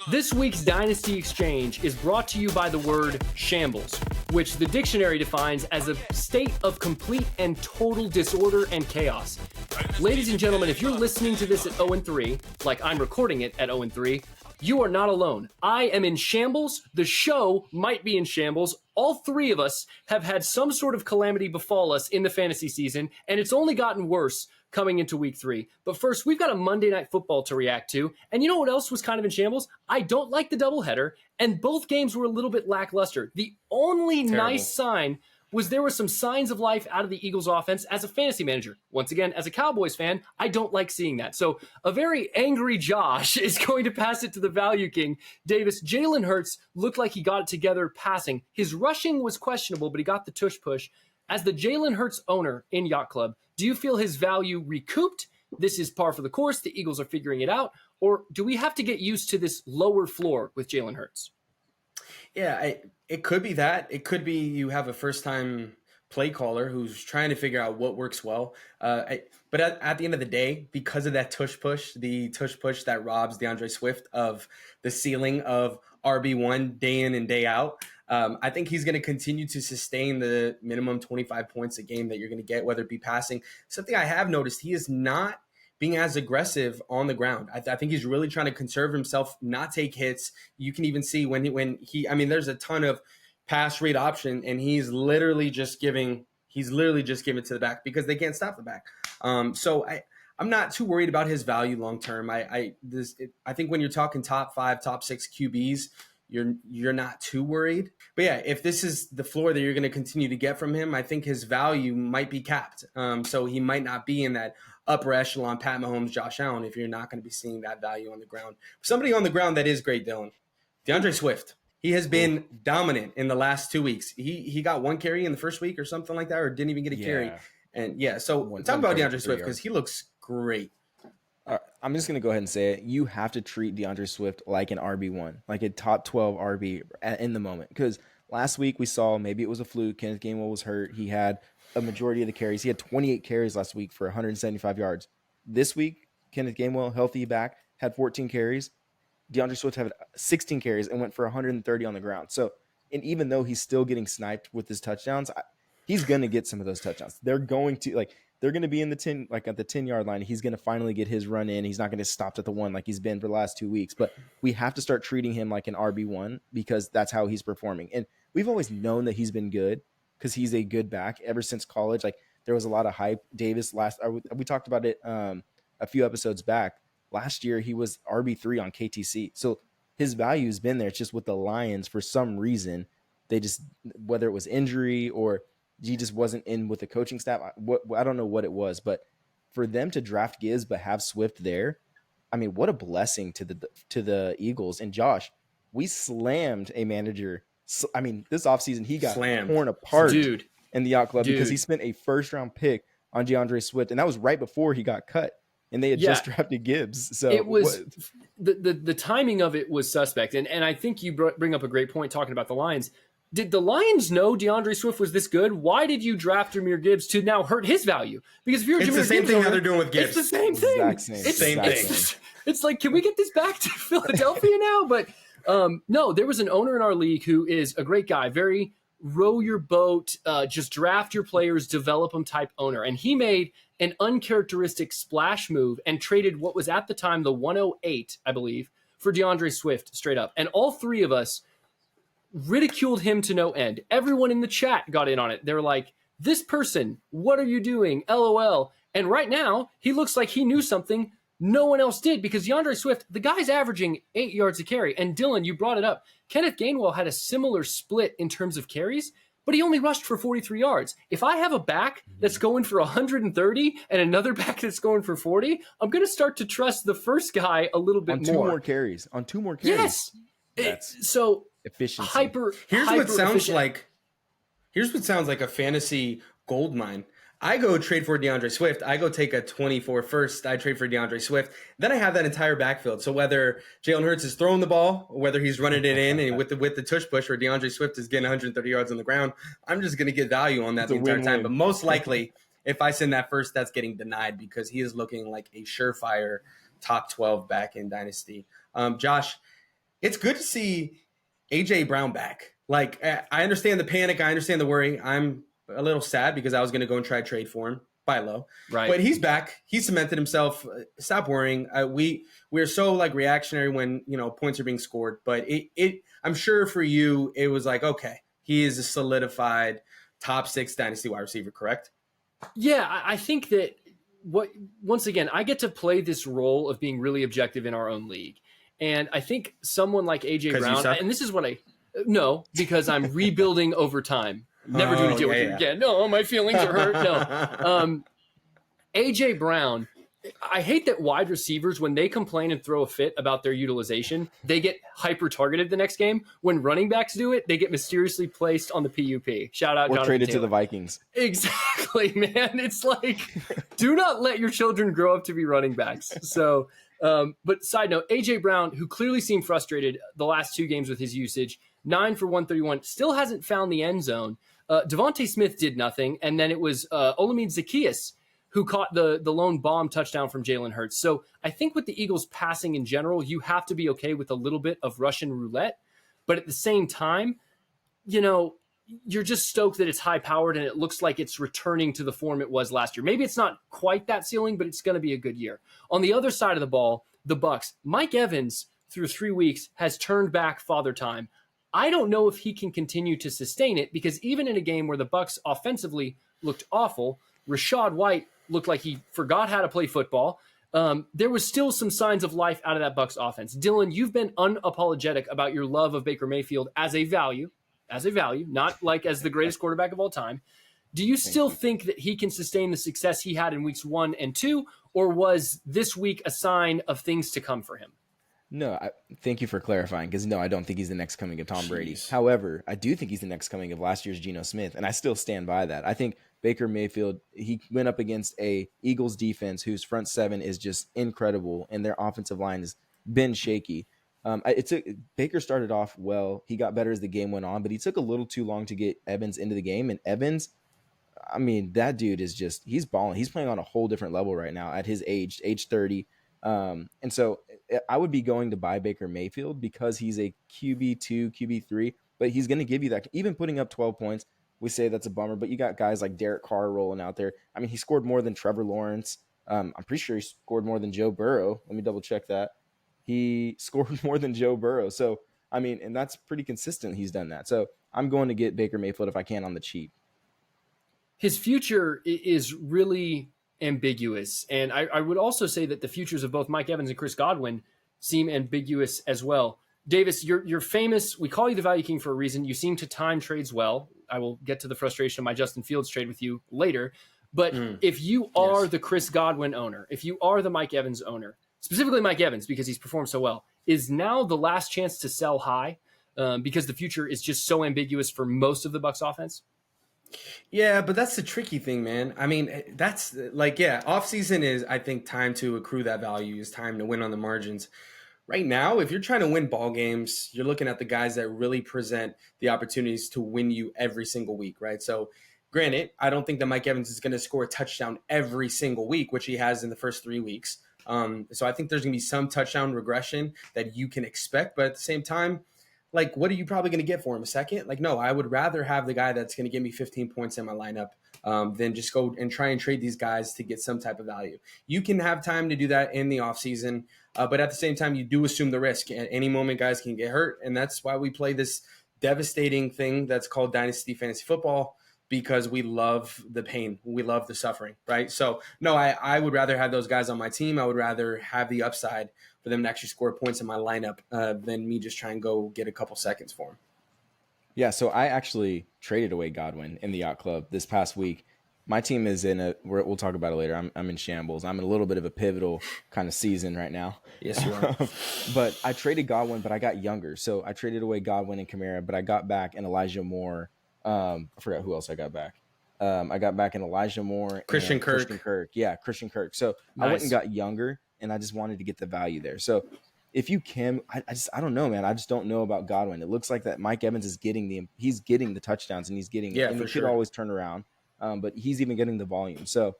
This week's Dynasty Exchange is brought to you by the word shambles, which the dictionary defines as a state of complete and total disorder and chaos. Ladies and gentlemen, if you're listening to this at 0-3, like I'm recording it at 0-3, you are not alone. I am in shambles. The show might be in shambles. All three of us have had some sort of calamity befall us in the fantasy season, and it's only gotten worse coming into week 3. But first, we've got a Monday Night Football to react to. And you know what else was kind of in shambles? I don't like the doubleheader, and both games were a little bit lackluster. The only nice sign was there were some signs of life out of the Eagles offense as a fantasy manager. Once again, as a Cowboys fan, I don't like seeing that. So a very angry Josh is going to pass it to the value king, Davis. Jalen Hurts looked like he got it together passing. His rushing was questionable, but he got the tush push. As the Jalen Hurts owner in Yacht Club, do you feel his value recouped? This is par for the course. The Eagles are figuring it out. Or do we have to get used to this lower floor with Jalen Hurts? Yeah, it could be that. It could be you have a first-time play caller who's trying to figure out what works well. But at the end of the day, because of that the tush push that robs DeAndre Swift of the ceiling of RB1 day in and day out, I think he's going to continue to sustain the minimum 25 points a game that you're going to get, whether it be passing. Something I have noticed, he is not being as aggressive on the ground. I think he's really trying to conserve himself, not take hits. You can even see when he there's a ton of pass read option, and he's literally just giving to the back because they can't stop the back. So I'm not too worried about his value long term. I think when you're talking top 5, top 6 QBs, you're not too worried. But yeah, if this is the floor that you're going to continue to get from him, I think his value might be capped. So he might not be in that upper echelon Pat Mahomes, Josh Allen, if you're not going to be seeing that value on the ground. Somebody on the ground that is great, Dylan. DeAndre Swift. He has been dominant in the last 2 weeks. He got 1 carry in the first week or something like that, or didn't even get a carry. And so talk about DeAndre Swift because he looks great. I'm just going to go ahead and say it. You have to treat DeAndre Swift like an RB1, like a top 12 RB in the moment. Because last week we saw maybe it was a fluke. Kenneth Gainwell was hurt. He had a majority of the carries. He had 28 carries last week for 175 yards. This week, Kenneth Gainwell, healthy back, had 14 carries. DeAndre Swift had 16 carries and went for 130 on the ground. So, and even though he's still getting sniped with his touchdowns, he's going to get some of those touchdowns. They're going to be in the 10, like at the 10-yard line. He's going to finally get his run in. He's not going to stop at the 1 like he's been for the last 2 weeks. But we have to start treating him like an RB1 because that's how he's performing. And we've always known that he's been good because he's a good back ever since college. Like there was a lot of hype. Davis we talked about it a few episodes back. Last year he was RB3 on KTC. So his value has been there. It's just with the Lions for some reason, they just, whether it was injury or he just wasn't in with the coaching staff. I don't know what it was, but for them to draft Gibbs but have Swift there, I mean, what a blessing to the Eagles. And Josh, we slammed a manager. I mean, this offseason he got torn apart in the Yacht Club because he spent a first-round pick on DeAndre Swift, and that was right before he got cut. And they had just drafted Gibbs. So it was the timing of it was suspect. And I think you bring up a great point talking about the Lions. Did the Lions know DeAndre Swift was this good? Why did you draft Jahmyr Gibbs to now hurt his value? Because if you're it's the same thing that they're doing with Gibbs. It's the same thing. Same thing. It's like, can we get this back to Philadelphia now? But no, there was an owner in our league who is a great guy, very row your boat, just draft your players, develop them type owner. And he made an uncharacteristic splash move and traded what was at the time the 108, I believe, for DeAndre Swift straight up. And all three of us ridiculed him to no end. Everyone in the chat got in on it. They're like, this person, what are you doing? LOL. And right now, he looks like he knew something no one else did because DeAndre Swift, the guy's averaging 8 yards a carry. And Dylan, you brought it up. Kenneth Gainwell had a similar split in terms of carries, but he only rushed for 43 yards. If I have a back that's going for 130 and another back that's going for 40, I'm going to start to trust the first guy a little bit more. On two more carries. Yes. So efficiency. Here's what sounds like a fantasy gold mine. I go trade for DeAndre Swift. I go take a 24 first. I trade for DeAndre Swift. Then I have that entire backfield. So whether Jalen Hurts is throwing the ball, or whether he's running it in and with the tush push, or DeAndre Swift is getting 130 yards on the ground, I'm just going to get value on that the entire time. But most likely, if I send that first, that's getting denied because he is looking like a surefire top 12 back in Dynasty. Josh, it's good to see AJ Brown back. Like, I understand the panic. I understand the worry. I'm a little sad because I was going to go and try to trade for him. Buy low. Right. But he's back. He cemented himself. Stop worrying. We're so like reactionary when, points are being scored. But I'm sure for you, it was like, okay, he is a solidified top 6 Dynasty wide receiver, correct? Yeah, I think that once again, I get to play this role of being really objective in our own league. And I think someone like AJ Brown, and this is what no, because I'm rebuilding over time. Never do to deal with you again. No, my feelings are hurt. No. AJ Brown, I hate that wide receivers, when they complain and throw a fit about their utilization, they get hyper targeted the next game. When running backs do it, they get mysteriously placed on the PUP. Shout out, Jonathan traded Taylor. To the Vikings. Exactly, man. It's like, do not let your children grow up to be running backs. So, but side note, AJ Brown, who clearly seemed frustrated the last 2 games with his usage, 9 for 131, still hasn't found the end zone. Devontae Smith did nothing, and then it was Olamide Zaccheaus who caught the lone bomb touchdown from Jalen Hurts. So I think with the Eagles passing in general, you have to be okay with a little bit of Russian roulette. But at the same time, you're just stoked that it's high-powered and it looks like it's returning to the form it was last year. Maybe it's not quite that ceiling, but it's going to be a good year. On the other side of the ball, the Bucs, Mike Evans, through 3 weeks, has turned back father time. I don't know if he can continue to sustain it, because even in a game where the Bucs offensively looked awful, Rachaad White looked like he forgot how to play football. There was still some signs of life out of that Bucs offense. Dylan, you've been unapologetic about your love of Baker Mayfield as a value, not like as the greatest quarterback of all time. Do you still think that he can sustain the success he had in weeks 1 and 2, or was this week a sign of things to come for him? No, thank you for clarifying, because no, I don't think he's the next coming of Tom Brady. However, I do think he's the next coming of last year's Geno Smith, and I still stand by that. I think Baker Mayfield, he went up against a Eagles defense whose front 7 is just incredible, and their offensive line has been shaky. Baker started off well. He got better as the game went on, but he took a little too long to get Evans into the game. And Evans, I mean, that dude is just, he's balling. He's playing on a whole different level right now at his age 30. And so I would be going to buy Baker Mayfield because he's a QB2, QB3, but he's going to give you that. Even putting up 12 points, we say that's a bummer, but you got guys like Derek Carr rolling out there. I mean, he scored more than Trevor Lawrence. I'm pretty sure he scored more than Joe Burrow. Let me double check that. He scored more than Joe Burrow. So, I mean, and that's pretty consistent. He's done that. So I'm going to get Baker Mayfield if I can on the cheap. His future is really ambiguous. And I would also say that the futures of both Mike Evans and Chris Godwin seem ambiguous as well. Davis, you're famous. We call you the Value King for a reason. You seem to time trades well. I will get to the frustration of my Justin Fields trade with you later. But if you are the Chris Godwin owner, if you are the Mike Evans owner, specifically Mike Evans because he's performed so well, is now the last chance to sell high because the future is just so ambiguous for most of the Bucs offense? Yeah, but that's the tricky thing, man. I mean, that's like, offseason is, I think, time to accrue that value, is time to win on the margins. Right now, if you're trying to win ball games, you're looking at the guys that really present the opportunities to win you every single week, right? So granted, I don't think that Mike Evans is going to score a touchdown every single week, which he has in the first 3 weeks. So I think there's going to be some touchdown regression that you can expect. But at the same time, like, what are you probably going to get for him? A second? Like, no, I would rather have the guy that's going to give me 15 points in my lineup than just go and try and trade these guys to get some type of value. You can have time to do that in the offseason, but at the same time, you do assume the risk. At any moment, guys can get hurt, and that's why we play this devastating thing that's called Dynasty Fantasy Football, because we love the pain. We love the suffering, right? So, no, I would rather have those guys on my team. I would rather have the upside for them to actually score points in my lineup than me just try and go get a couple seconds for them. Yeah, so I actually traded away Godwin in the Yacht Club this past week. My team is we'll talk about it later. I'm in shambles. I'm in a little bit of a pivotal kind of season right now. Yes, you are. But I traded Godwin, but I got younger. So I traded away Godwin and Kamara, but I got back an Elijah Moore. I forgot who else I got back. I got back an Elijah Moore. Christian Kirk. Yeah, Christian Kirk. So nice. I went and got younger, and I just wanted to get the value there. So if you can, I don't know, man. I just don't know about Godwin. It looks like that Mike Evans is getting the touchdowns, and he's getting and he could always turn around. But he's even getting the volume. So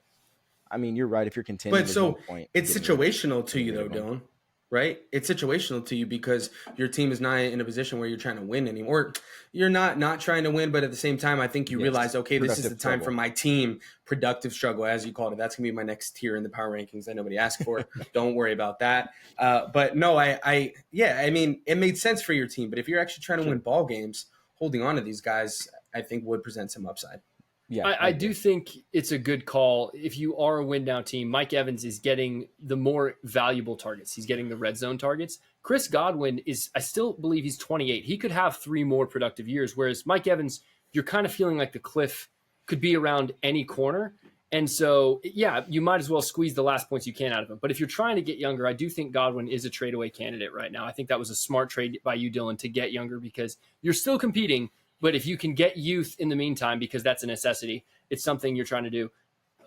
I mean, you're right. If you're contending, But there's so no point it's getting situational to you, rid though, of him. Dylan, right? It's situational to you because your team is not in a position where you're trying to win anymore. You're not trying to win, but at the same time, I think you Yes. realize, okay, this is the Productive time for struggle. my team, productive struggle, as you called it. That's going to be my next tier in the power rankings that nobody asked for. Don't worry about that. But no, I mean, it made sense for your team. But if you're actually trying to win ball games, holding on to these guys, I think would present some upside. Yeah, I do think it's a good call. If you are a win now team, Mike Evans is getting the more valuable targets. He's getting the red zone targets. Chris Godwin I still believe he's 28. He could have 3 more productive years, whereas Mike Evans, you're kind of feeling like the cliff could be around any corner. And so, yeah, you might as well squeeze the last points you can out of him. But if you're trying to get younger, I do think Godwin is a trade away candidate right now. I think that was a smart trade by you, Dylan, to get younger because you're still competing. But if you can get youth in the meantime, because that's a necessity, it's something you're trying to do.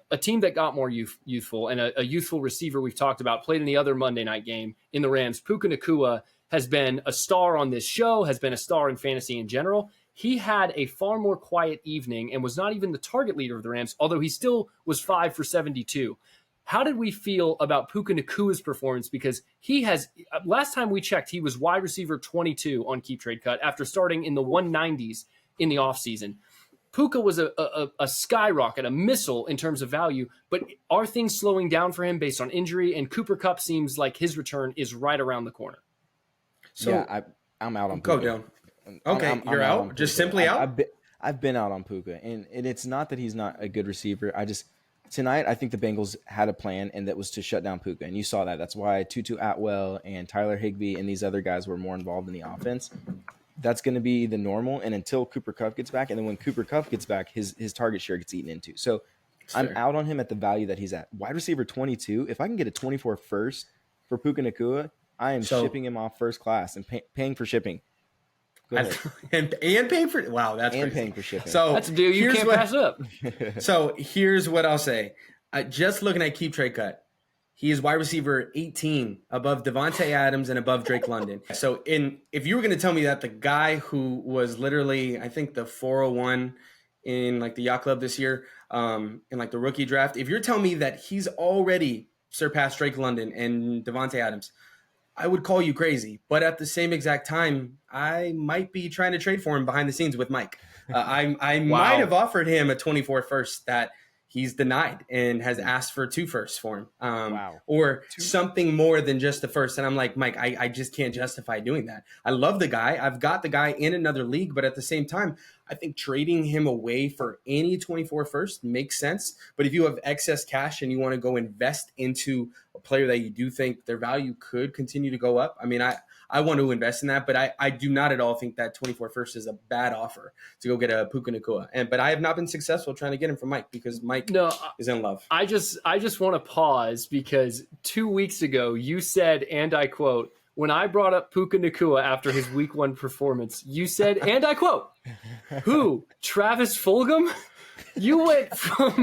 A team that got more youthful and a youthful receiver we've talked about played in the other Monday night game in the Rams. Puka Nacua has been a star on this show, has been a star in fantasy in general. He had a far more quiet evening and was not even the target leader of the Rams, although he still was 5 for 72. How did we feel about Puka Nacua's performance? Because he has, last time we checked, he was wide receiver 22 on Keep Trade Cut after starting in the 190s in the offseason. Puka was a skyrocket, a missile in terms of value, but are things slowing down for him based on injury? And Cooper Kupp seems like his return is right around the corner. So yeah, I'm out on go Puka. down. Okay, I'm you're out? on Just Puka. simply out? I've been out on Puka, and it's not that he's not a good receiver. Tonight, I think the Bengals had a plan, and that was to shut down Puka. And you saw that. That's why Tutu Atwell and Tyler Higbee and these other guys were more involved in the offense. That's going to be the normal. And until Cooper Kupp gets back, and then when Cooper Kupp gets back, his target share gets eaten into. So I'm out on him at the value that he's at. Wide receiver 22. If I can get a 24 first for Puka Nacua, I am shipping him off first class and paying for shipping. Go ahead. and paying for that's and crazy. paying for shipping. So that's a deal you can't pass up. So here's what I'll say. Just looking at Keep Trade Cut, he is wide receiver 18 above Devontae Adams and above Drake London. So if you were going to tell me that the guy who was literally, I think the 401 in like the Yacht Club this year, in like the rookie draft, if you're telling me that he's already surpassed Drake London and Devontae Adams, I would call you crazy. But at the same exact time, I might be trying to trade for him behind the scenes with Mike. I might have offered him a 24 first that he's denied and has asked for 2 firsts for him, or something more than just the first. And I'm like, Mike, I just can't justify doing that. I love the guy. I've got the guy in another league, but at the same time, I think trading him away for any 24 first makes sense. But if you have excess cash and you want to go invest into a player that you do think their value could continue to go up, I mean, I want to invest in that, but I do not at all think that 24 first is a bad offer to go get a Puka Nacua. But I have not been successful trying to get him from Mike because Mike is in love. I just want to pause because 2 weeks ago you said, and I quote, when I brought up Puka Nacua after his week 1 performance, you said, and I quote, who? Travis Fulgham? You went from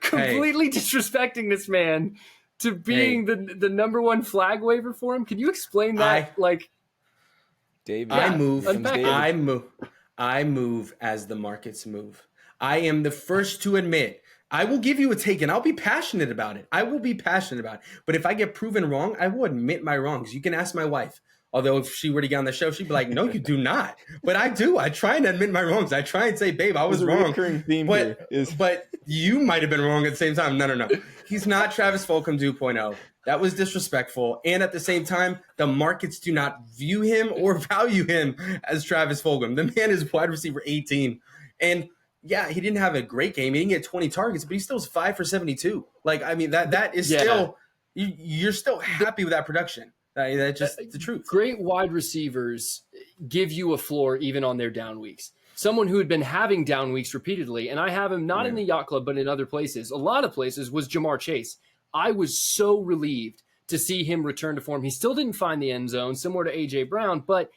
completely disrespecting this man to being the number 1 flag waiver for him. Can you explain that? David, I move as the markets move. I am the first to admit I will give you a take and I'll be passionate about it. I will be passionate about it. But if I get proven wrong, I will admit my wrongs. You can ask my wife. Although if she were to get on the show, she'd be like, no, you do not. But I do. I try and admit my wrongs. I try and say, babe, I was wrong. But you might have been wrong at the same time. No. He's not Travis Fulgham 2.0. That was disrespectful. And at the same time, the markets do not view him or value him as Travis Fulgham. The man is wide receiver 18. And yeah, he didn't have a great game. He didn't get 20 targets, but he still was 5 for 72. Like, I mean, that is still, you're still happy with that production. That's just the truth. Great wide receivers give you a floor even on their down weeks. Someone who had been having down weeks repeatedly, and I have him not in the Yacht Club, but in other places, a lot of places, was Jamar Chase. I was so relieved to see him return to form. He still didn't find the end zone, similar to A.J. Brown, but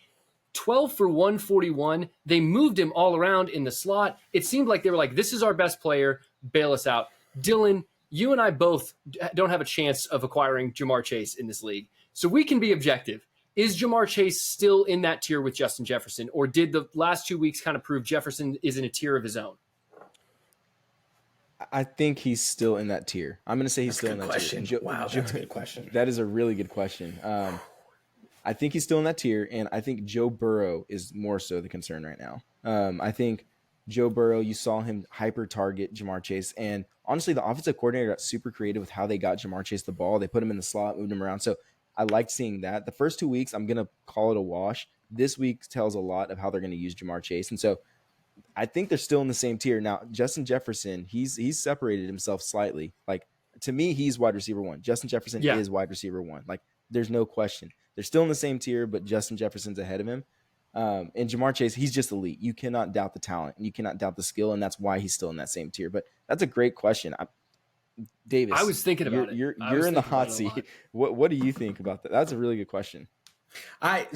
12 for 141. They moved him all around in the slot. It seemed like they were like, this is our best player. Bail us out. Dylan, you and I both don't have a chance of acquiring Jamar Chase in this league. So we can be objective. Is Jamar Chase still in that tier with Justin Jefferson, or did the last 2 weeks kind of prove Jefferson is in a tier of his own? I think he's still in that tier. I'm going to say he's still in that question. tier. Wow, that's a good question. That is a really good question. I think he's still in that tier, and I think Joe Burrow is more so the concern right now. I think Joe Burrow, you saw him hyper target Jamar Chase, and honestly, the offensive coordinator got super creative with how they got Jamar Chase the ball. They put him in the slot, moved him around. So I liked seeing that. The first 2 weeks, I'm going to call it a wash. This week tells a lot of how they're going to use Jamar Chase, and so I think they're still in the same tier. Now, Justin Jefferson, he's separated himself slightly. Like, to me, he's wide receiver 1. Justin Jefferson is wide receiver 1. Like, there's no question. They're still in the same tier, but Justin Jefferson's ahead of him. And Jamar Chase, he's just elite. You cannot doubt the talent, and you cannot doubt the skill, and that's why he's still in that same tier. But that's a great question. Davis, I was thinking about it. You're in the hot seat. What do you think about that? That's a really good question. I'm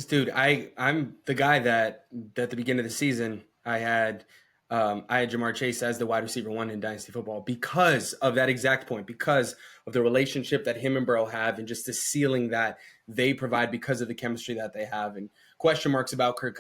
the guy that at the beginning of the season I had Jamar Chase as the wide receiver 1 in Dynasty football because of that exact point, because of the relationship that him and Burrow have and just the ceiling that they provide because of the chemistry that they have, and question marks about Kirk.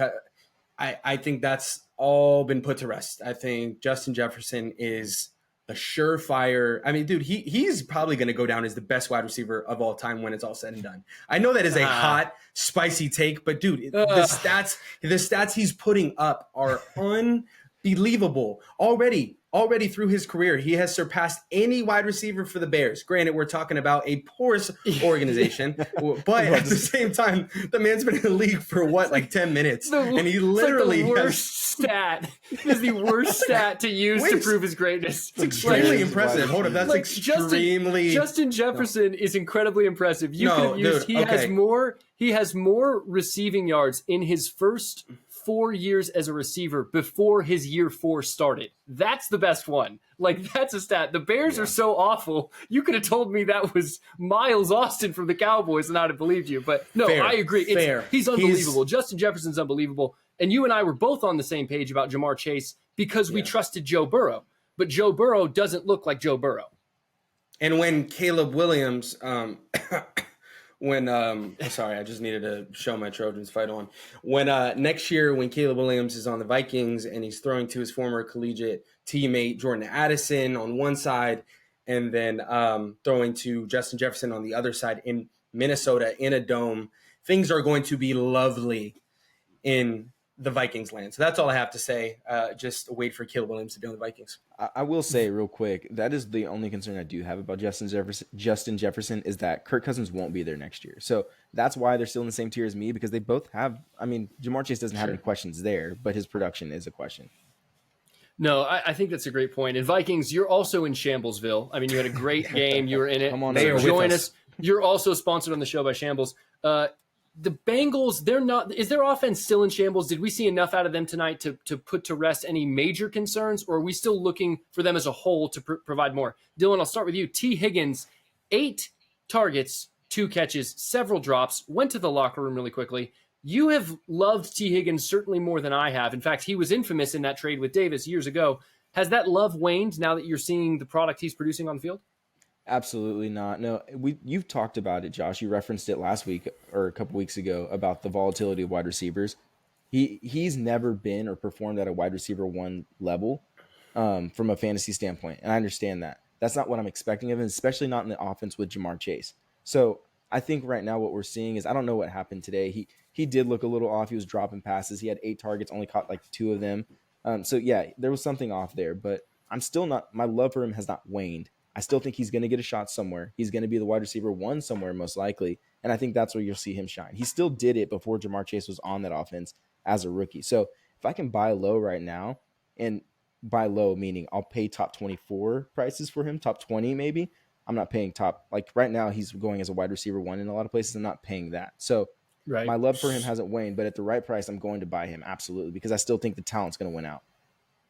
I think that's all been put to rest. I think Justin Jefferson is a surefire. I mean, dude, he's probably going to go down as the best wide receiver of all time when it's all said and done. I know that is a hot, spicy take, but dude, the stats he's putting up are unbelievable. Already through his career, he has surpassed any wide receiver for the Bears. Granted, we're talking about a porous organization, but at the same time, the man's been in the league for like 10 minutes, and he literally the worst stat. Is the worst stat to use to prove his greatness. It's extremely impressive. Hold up, that's like extremely. Justin Jefferson is incredibly impressive. He has more receiving yards in his first 4 years as a receiver before his year 4 started. That's the best one. Like, that's a stat. The Bears are so awful. You could have told me that was Miles Austin from the Cowboys and I'd have believed you. But no, I agree. He's unbelievable. Justin Jefferson's unbelievable. And you and I were both on the same page about Jamar Chase because we trusted Joe Burrow. But Joe Burrow doesn't look like Joe Burrow. And when Caleb Williams, sorry, I just needed to show my Trojans fight on. When next year, when Caleb Williams is on the Vikings and he's throwing to his former collegiate teammate Jordan Addison on one side, and then throwing to Justin Jefferson on the other side in Minnesota in a dome, things are going to be lovely in the Vikings land. So that's all I have to say. Just wait for Caleb Williams to be on the Vikings. I will say real quick, that is the only concern I do have about Justin Jefferson is that Kirk Cousins won't be there next year. So that's why they're still in the same tier as me, because they both have, I mean, Jamar Chase doesn't have any questions there, but his production is a question. No, I think that's a great point. And Vikings, you're also in Shamblesville. I mean, you had a great game. You were in it. Come on, join us. You're also sponsored on the show by Shambles. The Bengals, they're not. Is their offense still in shambles? Did we see enough out of them tonight to put to rest any major concerns, or are we still looking for them as a whole to provide more? Dylan, I'll start with you. T. Higgins, 8 targets, 2 catches, several drops, went to the locker room really quickly. You have loved T. Higgins certainly more than I have. In fact, he was infamous in that trade with Davis years ago. Has that love waned now that you're seeing the product he's producing on the field? Absolutely not. No, you've talked about it, Josh. You referenced it last week or a couple weeks ago about the volatility of wide receivers. He's never been or performed at a wide receiver 1 level from a fantasy standpoint, and I understand that. That's not what I'm expecting of him, especially not in the offense with Jamar Chase. So I think right now what we're seeing is, I don't know what happened today. He did look a little off. He was dropping passes. He had 8 targets, only caught like 2 of them. So yeah, there was something off there, but I'm still not. My love for him has not waned. I still think he's going to get a shot somewhere. He's going to be the wide receiver 1 somewhere, most likely. And I think that's where you'll see him shine. He still did it before Jamar Chase was on that offense as a rookie. So if I can buy low right now, and buy low meaning I'll pay top 24 prices for him, top 20 maybe. I'm not paying top. Like right now, he's going as a wide receiver 1 in a lot of places. I'm not paying that. So my love for him hasn't waned, but at the right price, I'm going to buy him. Absolutely. Because I still think the talent's going to win out.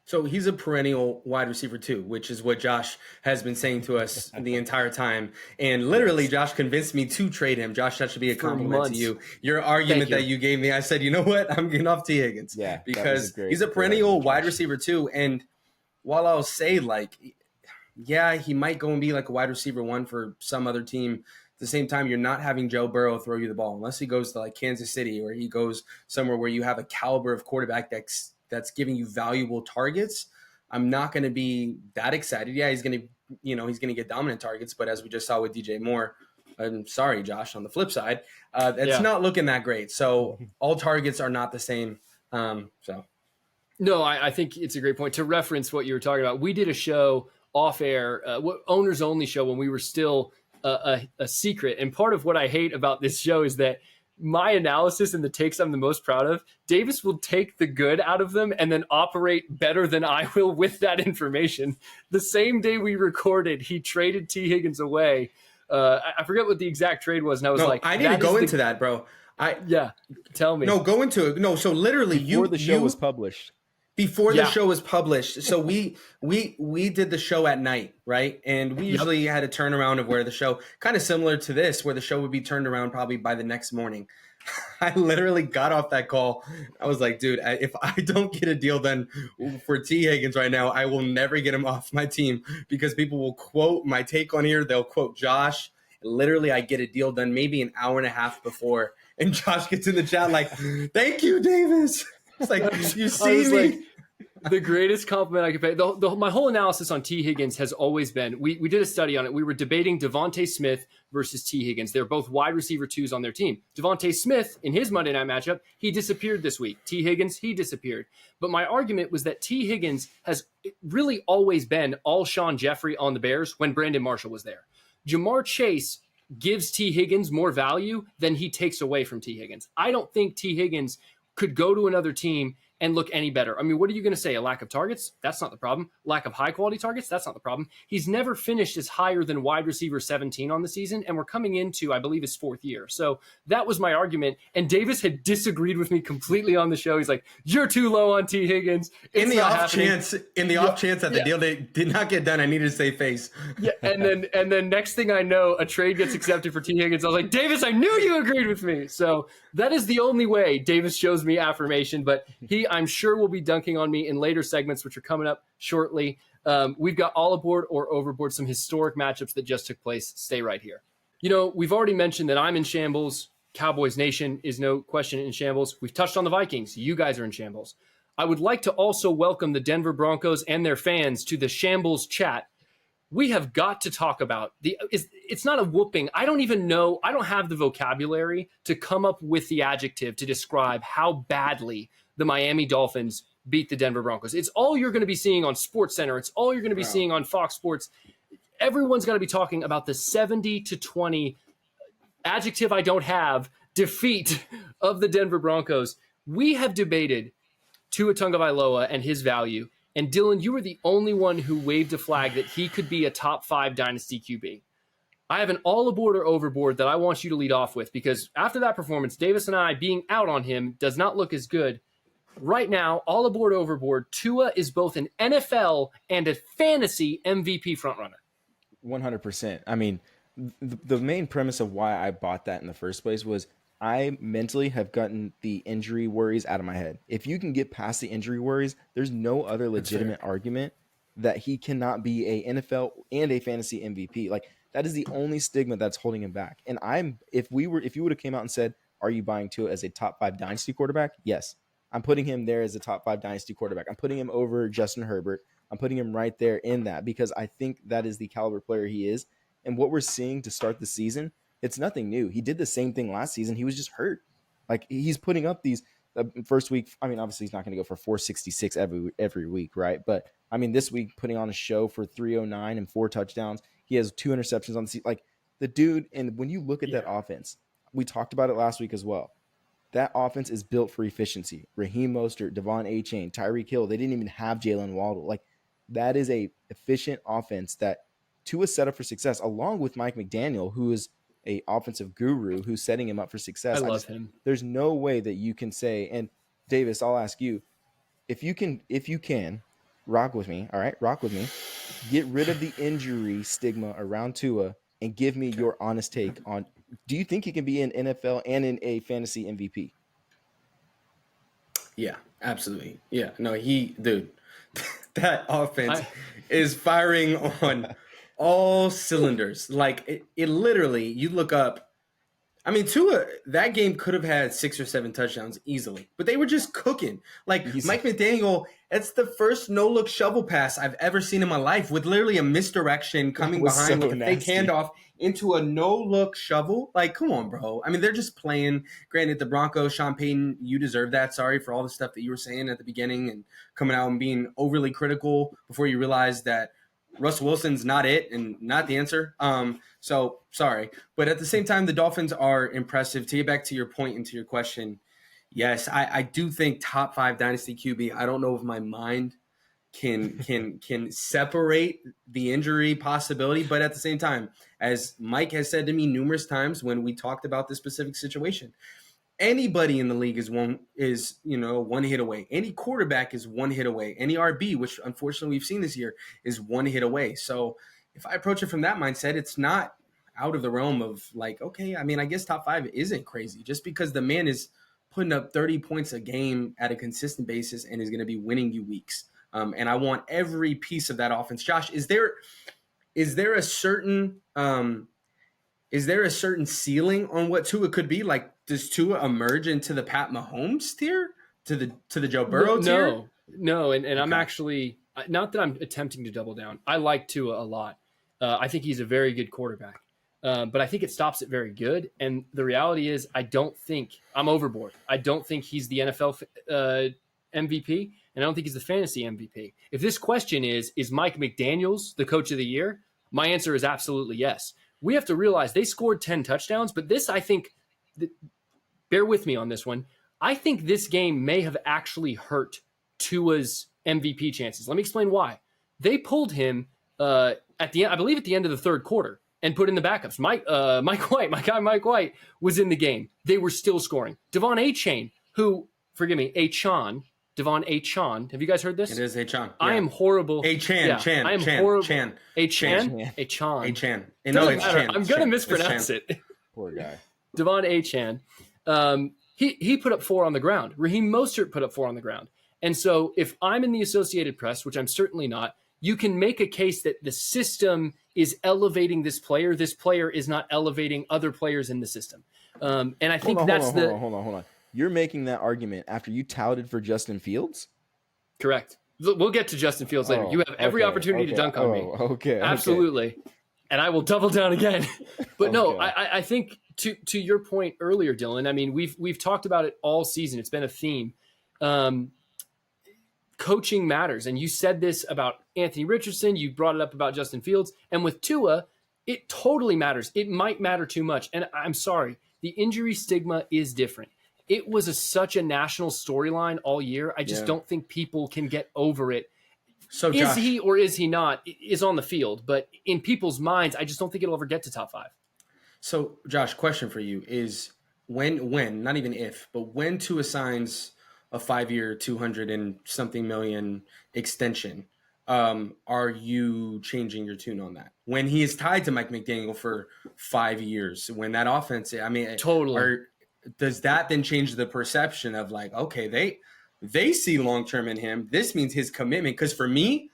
So he's a perennial wide receiver 2, which is what Josh has been saying to us the entire time. And literally, Josh convinced me to trade him. Josh, that should be a compliment to you. Your argument that you gave me, I said, you know what? I'm getting off T. Higgins. Yeah, because he's a perennial wide receiver 2. And while I'll say, like, yeah, he might go and be like a wide receiver 1 for some other team, at the same time, you're not having Joe Burrow throw you the ball unless he goes to like Kansas City, or he goes somewhere where you have a caliber of quarterback that's giving you valuable targets. I'm not going to be that excited. Yeah, he's going to, he's going to get dominant targets, but as we just saw with DJ Moore, I'm sorry, Josh, on the flip side, it's not looking that great. So all targets are not the same. No, I think it's a great point. To reference what you were talking about, we did a show off air, owners only show, when we were still a secret. And part of what I hate about this show is that my analysis and the takes I'm the most proud of, Davis will take the good out of them and then operate better than I will with that information. The same day we recorded, he traded T. Higgins away. I forget what the exact trade was, and I was I need to go into that, bro. Tell me. No, go into it. No, so literally, before the show was published. Before the show was published, so we did the show at night, right? And we usually had a turnaround of where the show, kind of similar to this, where the show would be turned around probably by the next morning. I literally got off that call. I was like, dude, if I don't get a deal done for T. Higgins right now, I will never get him off my team, because people will quote my take on here. They'll quote Josh. Literally, I get a deal done maybe an hour and a half before, and Josh gets in the chat like, thank you, Davis. It's like, you see me. Like, the greatest compliment I could pay. My whole analysis on T. Higgins has always been, we did a study on it. We were debating Devontae Smith versus T. Higgins. They're both wide receiver twos on their team. Devontae Smith, in his Monday night matchup, he disappeared this week. T. Higgins, he disappeared. But my argument was that T. Higgins has really always been all Sean Jeffrey on the Bears when Brandon Marshall was there. Jamar Chase gives T. Higgins more value than he takes away from T. Higgins. I don't think T. Higgins could go to another team and look any better. I mean, what are you going to say? A lack of targets? That's not the problem. Lack of high-quality targets? That's not the problem. He's never finished as higher than wide receiver 17 on the season, and we're coming into, I believe, his fourth year. So that was my argument, and Davis had disagreed with me completely on the show. He's like, you're too low on T. Higgins. In the off chance that the deal did not get done, I needed to save face. Yeah, and then next thing I know, a trade gets accepted for T. Higgins. I was like, Davis, I knew you agreed with me. So that is the only way Davis shows me affirmation, but I'm sure will be dunking on me in later segments, which are coming up shortly. We've got all aboard or overboard, some historic matchups that just took place. Stay right here. We've already mentioned that I'm in shambles. Cowboys Nation is no question in shambles. We've touched on the Vikings. You guys are in shambles. I would like to also welcome the Denver Broncos and their fans to the Shambles chat. We have got to talk about it's not a whooping. I don't even know. I don't have the vocabulary to come up with the adjective to describe how badly the Miami Dolphins beat the Denver Broncos. It's all you're going to be seeing on SportsCenter. It's all you're going to be seeing on Fox Sports. Everyone's going to be talking about the 70-20 adjective I don't have defeat of the Denver Broncos. We have debated Tua Tagovailoa and his value. And Dylan, you were the only one who waved a flag that he could be a top 5 dynasty QB. I have an all aboard or overboard that I want you to lead off with, because after that performance, Davis and I being out on him does not look as good. Right now, all aboard, overboard, Tua is both an NFL and a fantasy MVP frontrunner. 100%. I mean, the main premise of why I bought that in the first place was I mentally have gotten the injury worries out of my head. If you can get past the injury worries, there's no other legitimate argument that he cannot be a NFL and a fantasy MVP. Like, that is the only stigma that's holding him back. And if you would have came out and said, are you buying Tua as a top 5 dynasty quarterback? Yes. I'm putting him there as a top 5 dynasty quarterback. I'm putting him over Justin Herbert. I'm putting him right there in that, because I think that is the caliber player he is. And what we're seeing to start the season, it's nothing new. He did the same thing last season. He was just hurt. Like, he's putting up these first week. I mean, obviously he's not going to go for 466 every week, right? But I mean, this week putting on a show for 309 and 4 touchdowns. He has 2 interceptions on the season. Like, the dude, and when you look at that offense, we talked about it last week as well. That offense is built for efficiency. Raheem Mostert, Devon Achane, Tyreek Hill, they didn't even have Jalen Waddle. Like, that is a efficient offense that Tua set up for success, along with Mike McDaniel, who is a offensive guru who's setting him up for success. I love him. There's no way that you can say, and Davis, I'll ask you, if you can rock with me, all right, rock with me, get rid of the injury stigma around Tua and give me your honest take on, do you think he can be in NFL and in a fantasy MVP? Yeah, absolutely. Yeah, no, dude, that offense is firing on all cylinders. Like, it literally, you look up, I mean, Tua, that game could have had 6 or 7 touchdowns easily, but they were just cooking. Like Mike McDaniel, it's the first no-look shovel pass I've ever seen in my life, with literally a misdirection coming behind with a fake handoff into a no-look shovel. Like, come on, bro. I mean, they're just playing. Granted, the Broncos, Sean Payton, you deserve that. Sorry for all the stuff that you were saying at the beginning and coming out and being overly critical before you realized that Russell Wilson's not it and not the answer. So sorry. But at the same time, the Dolphins are impressive. To get back to your point and to your question, yes, I do think top 5 dynasty QB. I don't know if my mind can separate the injury possibility, but at the same time, as Mike has said to me numerous times when we talked about this specific situation, anybody in the league is one hit away. Any quarterback is one hit away. Any RB, which unfortunately we've seen this year, is one hit away. So if I approach it from that mindset, it's not out of the realm of like, okay, I mean, I guess top 5 isn't crazy just because the man is putting up 30 points a game at a consistent basis and is going to be winning you weeks. And I want every piece of that offense. Josh, is there a certain ceiling on what Tua could be? Like, does Tua emerge into the Pat Mahomes tier, to the Joe Burrow tier? No, and okay. I'm actually, not that I'm attempting to double down. I like Tua a lot. I think he's a very good quarterback, but I think it stops at very good. And the reality is, I don't think I'm overboard. I don't think he's the NFL MVP, and I don't think he's the fantasy MVP. If this question is Mike McDaniels the coach of the year? My answer is absolutely yes. We have to realize they scored 10 touchdowns, but this, I think, bear with me on this one. I think this game may have actually hurt Tua's MVP chances. Let me explain why. They pulled him at the end, I believe at the end of the third quarter, and put in the backups. My guy Mike was in the game. They were still scoring. Achane, Devon Achane. Have you guys heard this? It is Achane. Yeah. I am horrible. Achane. I am horrible. Achane. No, it's Chan. I'm going to mispronounce it. Poor guy. Devon Achane. He put up 4 on the ground. Raheem Mostert put up 4 on the ground. And so if I'm in the Associated Press, which I'm certainly not, you can make a case that the system is elevating this player. This player is not elevating other players in the system. And I think hold on. You're making that argument after you touted for Justin Fields? Correct. We'll get to Justin Fields later. You have every opportunity to dunk on me. Okay. Absolutely. And I will double down again. But no, I think to your point earlier, Dylan, I mean, we've talked about it all season. It's been a theme. Coaching matters. And you said this about Anthony Richardson. You brought it up about Justin Fields. And with Tua, it totally matters. It might matter too much. And I'm sorry, the injury stigma is different. It was such a national storyline all year. I just don't think people can get over it. So Josh, is he or is he not is on the field, but in people's minds, I just don't think it'll ever get to top 5. So Josh, question for you is when, not even if, but when Tua signs a 5-year, 200 and something million extension, are you changing your tune on that? When he is tied to Mike McDaniel for 5 years, when that offense, I mean, totally. Does that then change the perception of like, okay, they see long-term in him. This means his commitment. Because for me,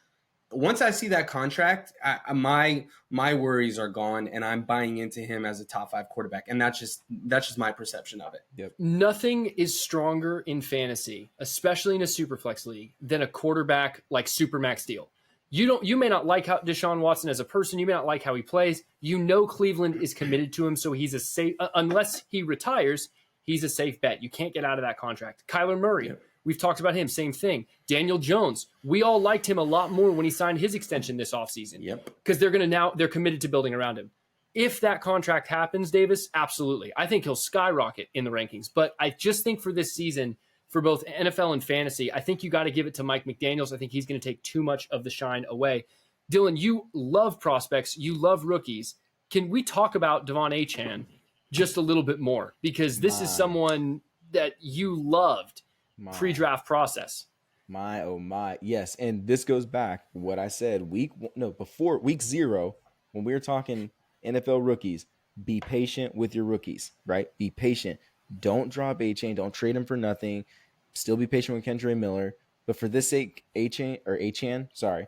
once I see that contract, my worries are gone, and I'm buying into him as a top 5 quarterback. And that's just my perception of it. Yep. Nothing is stronger in fantasy, especially in a superflex league, than a quarterback like Supermax deal. You may not like how Deshaun Watson as a person. You may not like how he plays. You know Cleveland is committed to him, so he's a safe. Unless he retires, he's a safe bet. You can't get out of that contract. Kyler Murray, we've talked about him. Same thing. Daniel Jones, we all liked him a lot more when he signed his extension this offseason. Yep. Because they're committed to building around him. If that contract happens, Davis, absolutely. I think he'll skyrocket in the rankings. But I just think for this season, for both NFL and fantasy, I think you got to give it to Mike McDaniels. I think he's going to take too much of the shine away. Dylan, you love prospects. You love rookies. Can we talk about Devon Achane just a little bit more? Because this is someone that you loved pre-draft process. My. Yes. And this goes back to what I said before week 0, when we were talking NFL rookies, be patient with your rookies, right? Be patient. Don't drop Achane. Don't trade him for nothing. Still be patient with Kendre Miller. But for this sake, Achane, sorry.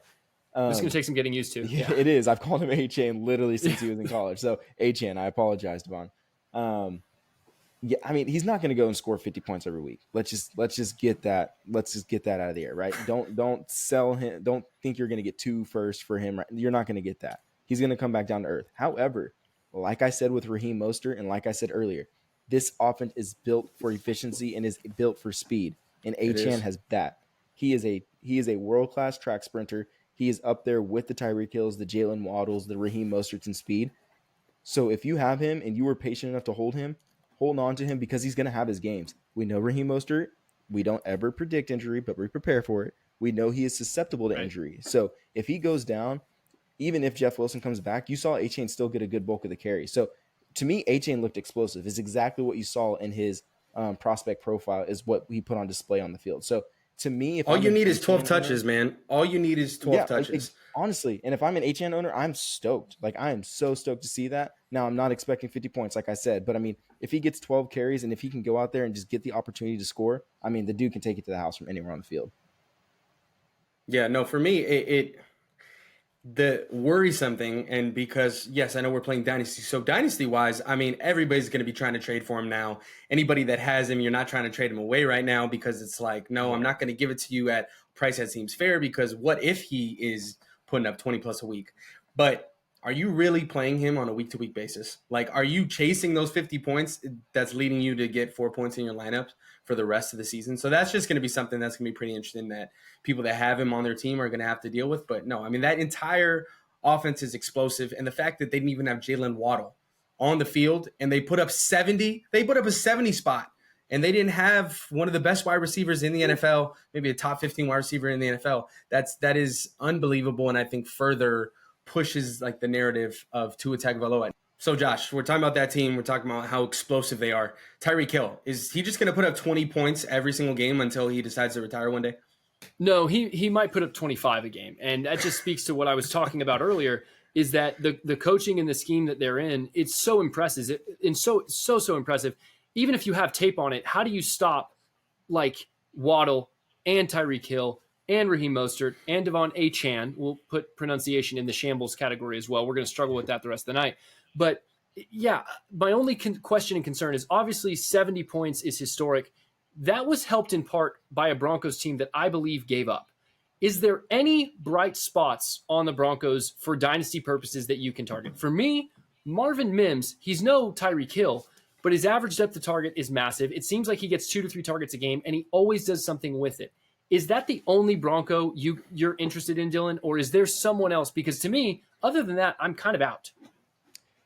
It's going to take some getting used to. Yeah, it is. I've called him Achane literally since he was in college. So Achane, I apologize, Devon. Yeah, I mean, he's not going to go and score 50 points every week. Let's just get that out of the air, right? Don't sell him. Don't think you're going to get 2 first for him. Right? You're not going to get that. He's going to come back down to earth. However, like I said with Raheem Mostert, and like I said earlier, this offense is built for efficiency and is built for speed. And Achane has that. He is a world-class track sprinter. He is up there with the Tyreek Hills, the Jalen Waddles, the Raheem Mosterts in speed. So if you have him and you were patient enough to hold on to him because he's going to have his games. We know Raheem Mostert. We don't ever predict injury, but we prepare for it. We know he is susceptible to injury. So if he goes down, even if Jeff Wilson comes back, you saw Achane still get a good bulk of the carry. So to me, Achane looked explosive. It's exactly what you saw in his prospect profile is what he put on display on the field. So to me, if all you need is 12 touches, man. All you need is 12 touches. Honestly, and if I'm an Achane owner, I'm stoked. Like, I am so stoked to see that. Now, I'm not expecting 50 points, like I said, but I mean, if he gets 12 carries and if he can go out there and just get the opportunity to score, I mean, the dude can take it to the house from anywhere on the field. Yeah, no, for me, the worrisome thing, and because, yes, I know we're playing Dynasty. So Dynasty-wise, I mean, everybody's going to be trying to trade for him now. Anybody that has him, you're not trying to trade him away right now because it's like, no, I'm not going to give it to you at a price that seems fair because what if he is putting up 20-plus a week? But are you really playing him on a week-to-week basis? Like, are you chasing those 50 points that's leading you to get 4 points in your lineup for the rest of the season? So that's just going to be something that's going to be pretty interesting that people that have him on their team are going to have to deal with. But no, I mean, that entire offense is explosive. And the fact that they didn't even have Jalen Waddle on the field and they put up 70, they put up a 70 spot. And they didn't have one of the best wide receivers in the NFL, maybe a top 15 wide receiver in the NFL. That is unbelievable, and I think further pushes like the narrative of Tua Tagovailoa. So, Josh, we're talking about that team. We're talking about how explosive they are. Tyreek Hill, is he just going to put up 20 points every single game until he decides to retire one day? No, he might put up 25 a game, and that just speaks to what I was talking about earlier. Is that the coaching and the scheme that they're in? It's so impressive. It's so impressive. Even if you have tape on it, how do you stop like Waddle and Tyreek Hill and Raheem Mostert and Devon Achane? We'll put pronunciation in the Shambles category as well. We're going to struggle with that the rest of the night. But yeah, my only question and concern is obviously 70 points is historic. That was helped in part by a Broncos team that I believe gave up. Is there any bright spots on the Broncos for dynasty purposes that you can target? For me, Marvin Mims, he's no Tyreek Hill, but his average depth of target is massive. It seems like he gets 2 to 3 targets a game, and he always does something with it. Is that the only Bronco you're interested in, Dylan, or is there someone else? Because to me, other than that, I'm kind of out.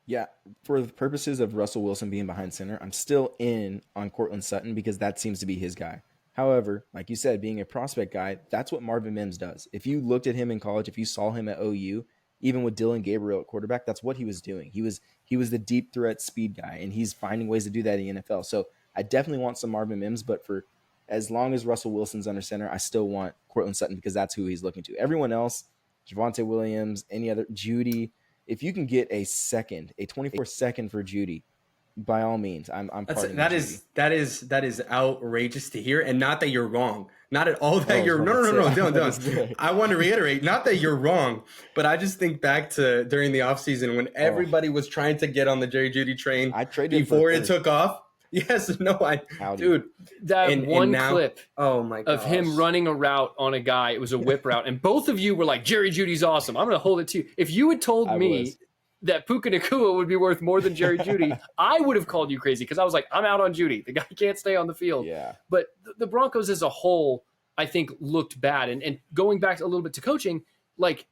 Yeah, for the purposes of Russell Wilson being behind center, I'm still in on Courtland Sutton because that seems to be his guy. However, like you said, being a prospect guy, that's what Marvin Mims does. If you looked at him in college, if you saw him at OU, even with Dylan Gabriel at quarterback, that's what he was doing. He was the deep threat speed guy, and he's finding ways to do that in the NFL. So I definitely want some Marvin Mims, but for as long as Russell Wilson's under center, I still want Courtland Sutton because that's who he's looking to. Everyone else, Javonte Williams, any other, Judy, if you can get a 24 second for Judy, by all means, I'm parting that is outrageous to hear, and not that you're wrong, not at all that you're no. I want to reiterate, not that you're wrong, but I just think back to during the offseason when everybody was trying to get on the Jerry Judy train before it took off. Yes, no, dude, that one now, clip oh my gosh, of him running a route on a guy, it was a whip route, and both of you were like, Jerry Judy's awesome. I'm going to hold it to you. If you had told me that Puka Nacua would be worth more than Jerry Judy, I would have called you crazy because I was like, I'm out on Judy. The guy can't stay on the field. Yeah. But the Broncos as a whole, I think, looked bad. And going back a little bit to coaching, like,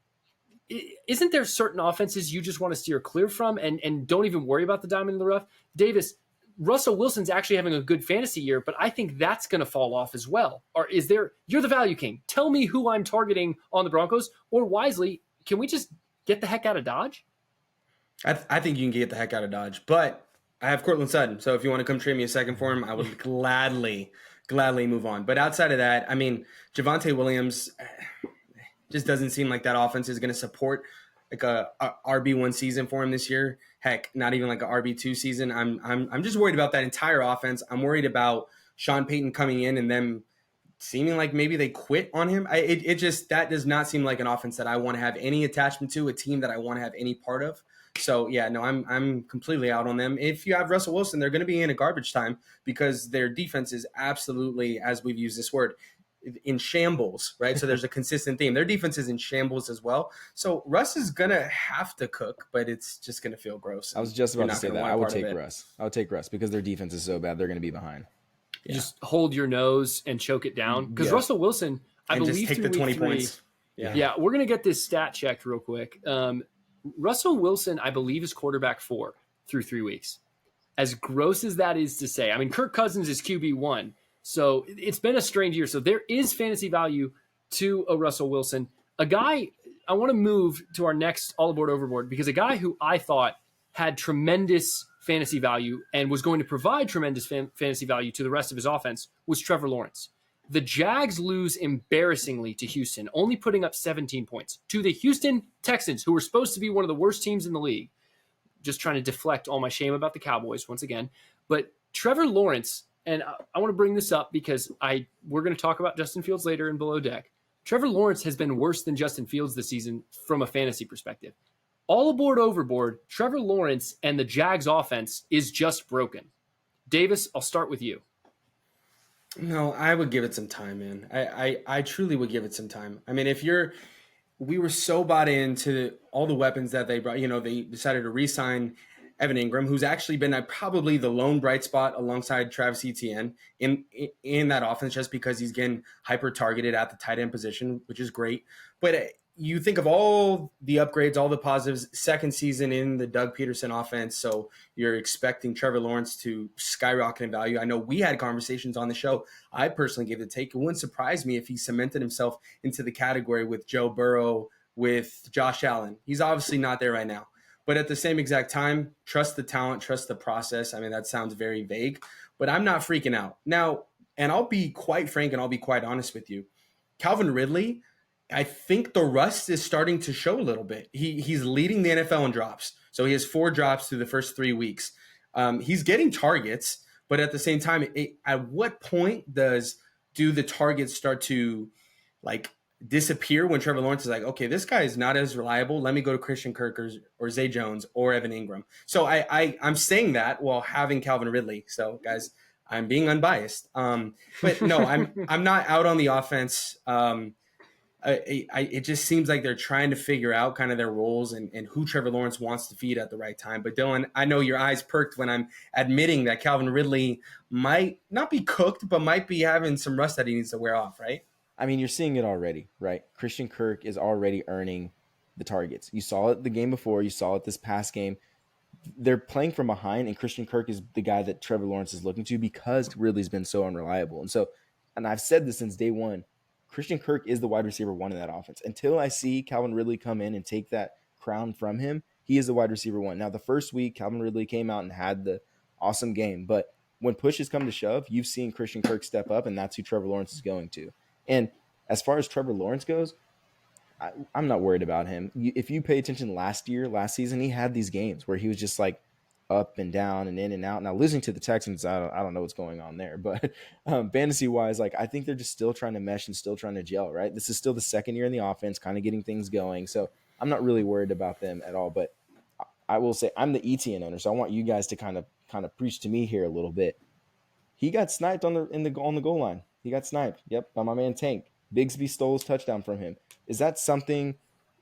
isn't there certain offenses you just want to steer clear from and don't even worry about the diamond in the rough? Davis, Russell Wilson's actually having a good fantasy year, but I think that's going to fall off as well. Or is there – you're the value king. Tell me who I'm targeting on the Broncos, or wisely, can we just get the heck out of Dodge? I think you can get the heck out of Dodge, but I have Courtland Sutton. So if you want to come trade me a second for him, I would gladly move on. But outside of that, I mean, Javonte Williams just doesn't seem like that offense is going to support like a RB1 season for him this year. Heck, not even like a RB2 season. I'm just worried about that entire offense. I'm worried about Sean Payton coming in and them seeming like maybe they quit on him. It just, that does not seem like an offense that I want to have any attachment to, a team that I want to have any part of. So yeah, no, I'm completely out on them. If you have Russell Wilson, they're going to be in a garbage time because their defense is absolutely, as we've used this word, in shambles, right? So there's a consistent theme. Their defense is in shambles as well. So Russ is going to have to cook, but it's just going to feel gross. I was just about to say that. I would take Russ. I would take Russ because their defense is so bad. They're going to be behind. Yeah. Just hold your nose and choke it down. Because Russell Wilson, I believe, just take the 20 points. Yeah, we're going to get this stat checked real quick. Russell Wilson, I believe, is quarterback 4 through 3 weeks. As gross as that is to say, I mean, Kirk Cousins is QB1. So it's been a strange year. So there is fantasy value to a Russell Wilson. A guy, I want to move to our next all aboard overboard because a guy who I thought had tremendous fantasy value and was going to provide tremendous fantasy value to the rest of his offense was Trevor Lawrence. The Jags lose embarrassingly to Houston, only putting up 17 points to the Houston Texans, who were supposed to be one of the worst teams in the league. Just trying to deflect all my shame about the Cowboys once again. But Trevor Lawrence, and I want to bring this up because we're going to talk about Justin Fields later in Below Deck. Trevor Lawrence has been worse than Justin Fields this season from a fantasy perspective. All aboard overboard, Trevor Lawrence and the Jags offense is just broken. Davis, I'll start with you. No, I would give it some time, man. I truly would give it some time. I mean, we were so bought into all the weapons that they brought. You know, they decided to re-sign Evan Ingram, who's actually been probably the lone bright spot alongside Travis Etienne in that offense, just because he's getting hyper targeted at the tight end position, which is great. But you think of all the upgrades, all the positives, second season in the Doug Peterson offense. So you're expecting Trevor Lawrence to skyrocket in value. I know we had conversations on the show. I personally gave the take. It wouldn't surprise me if he cemented himself into the category with Joe Burrow, with Josh Allen. He's obviously not there right now. But at the same exact time, trust the talent, trust the process. I mean, that sounds very vague, but I'm not freaking out. Now, and I'll be quite frank and I'll be quite honest with you. Calvin Ridley, I think the rust is starting to show a little bit. He's leading the NFL in drops. So he has 4 drops through the first 3 weeks. He's getting targets, but at the same time, at what point do the targets start to disappear when Trevor Lawrence is like, okay, this guy is not as reliable. Let me go to Christian Kirk or Zay Jones or Evan Ingram. So I'm saying that while having Calvin Ridley. So guys, I'm being unbiased. But no, I'm not out on the offense. It just seems like they're trying to figure out kind of their roles and who Trevor Lawrence wants to feed at the right time. But Dylan, I know your eyes perked when I'm admitting that Calvin Ridley might not be cooked, but might be having some rust that he needs to wear off, right? I mean, you're seeing it already, right? Christian Kirk is already earning the targets. You saw it the game before. You saw it this past game. They're playing from behind, and Christian Kirk is the guy that Trevor Lawrence is looking to because Ridley's been so unreliable. And I've said this since day one, Christian Kirk is the wide receiver 1 in that offense. Until I see Calvin Ridley come in and take that crown from him, he is the wide receiver 1. Now, the first week, Calvin Ridley came out and had the awesome game. But when push has come to shove, you've seen Christian Kirk step up, and that's who Trevor Lawrence is going to. And as far as Trevor Lawrence goes, I'm not worried about him. If you pay attention last season, he had these games where he was just like up and down and in and out. Now, losing to the Texans, I don't know what's going on there. But fantasy-wise, I think they're just still trying to mesh and still trying to gel, right? This is still the second year in the offense, kind of getting things going. So I'm not really worried about them at all. But I will say I'm the ETN owner, so I want you guys to kind of preach to me here a little bit. He got sniped on the goal line. He got sniped. Yep, by my man Tank. Bigsby stole his touchdown from him. Is that something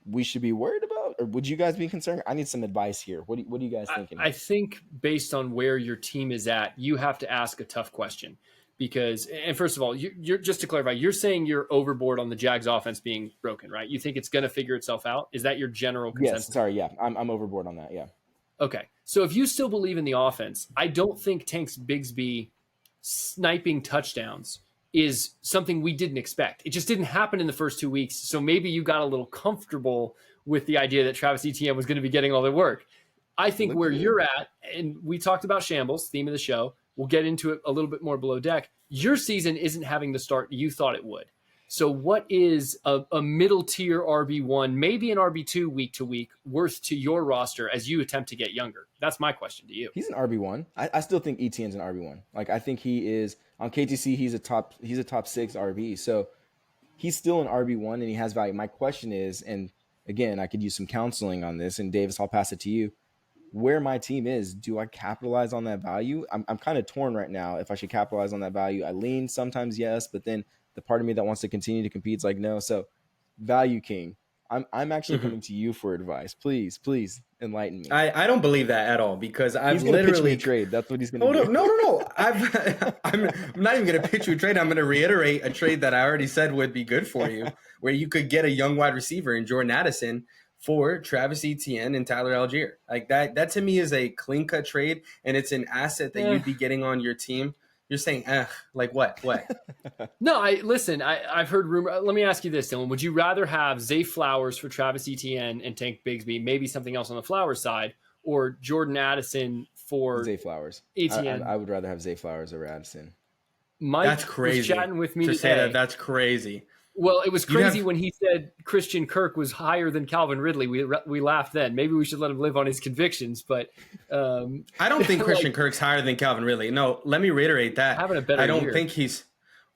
we should be worried about, or would you guys be concerned? I need some advice here. What are you guys thinking? I think based on where your team is at, you have to ask a tough question because, and first of all, you're just to clarify, you're saying you're overboard on the Jags offense being broken, right? You think it's going to figure itself out? Is that your general consensus? Yes. Sorry. Yeah, I'm overboard on that. Yeah. Okay. So if you still believe in the offense, I don't think Tank's Bigsby sniping touchdowns is something we didn't expect. It just didn't happen in the first 2 weeks. So maybe you got a little comfortable with the idea that Travis Etienne was going to be getting all the work. I think where you're at, and we talked about Shambles, theme of the show. We'll get into it a little bit more below deck. Your season isn't having the start you thought it would. So what is a middle tier RB1, maybe an RB2 week to week, worth to your roster as you attempt to get younger? That's my question to you. He's an RB1. I still think Etienne's an RB1. I think he is on KTC. He's a top 6 RB. So he's still an RB1 and he has value. My question is, and again, I could use some counseling on this. And Davis, I'll pass it to you. where my team is, do I capitalize on that value? I'm kind of torn right now if I should capitalize on that value. I lean sometimes yes, but then the part of me that wants to continue to compete is like no. So value king, I'm actually coming to you for advice. Please enlighten me. I don't believe that at all because I've He's gonna pitch me literally a trade. That's what he's gonna hold do. up. No. I'm not even gonna pitch you a trade. I'm gonna reiterate a trade that I already said would be good for you, where you could get a young wide receiver in Jordan Addison for Travis Etienne and Tyler Algier. Like that to me is a clean cut trade, and it's an asset that you'd be getting on your team. You're saying, like what? No, I've heard rumor. Let me ask you this, Dylan. Would you rather have Zay Flowers for Travis Etienne and Tank Bigsby, maybe something else on the Flowers side, or Jordan Addison for Zay Flowers? Etienne? I would rather have Zay Flowers over Addison. Mike That's crazy. was chatting with me to today. say that. That's crazy. Well, it was crazy when he said Christian Kirk was higher than Calvin Ridley. We laughed then. Maybe we should let him live on his convictions, but I don't think Christian Kirk's higher than Calvin Ridley. No, let me reiterate that. Having a better I don't year. think he's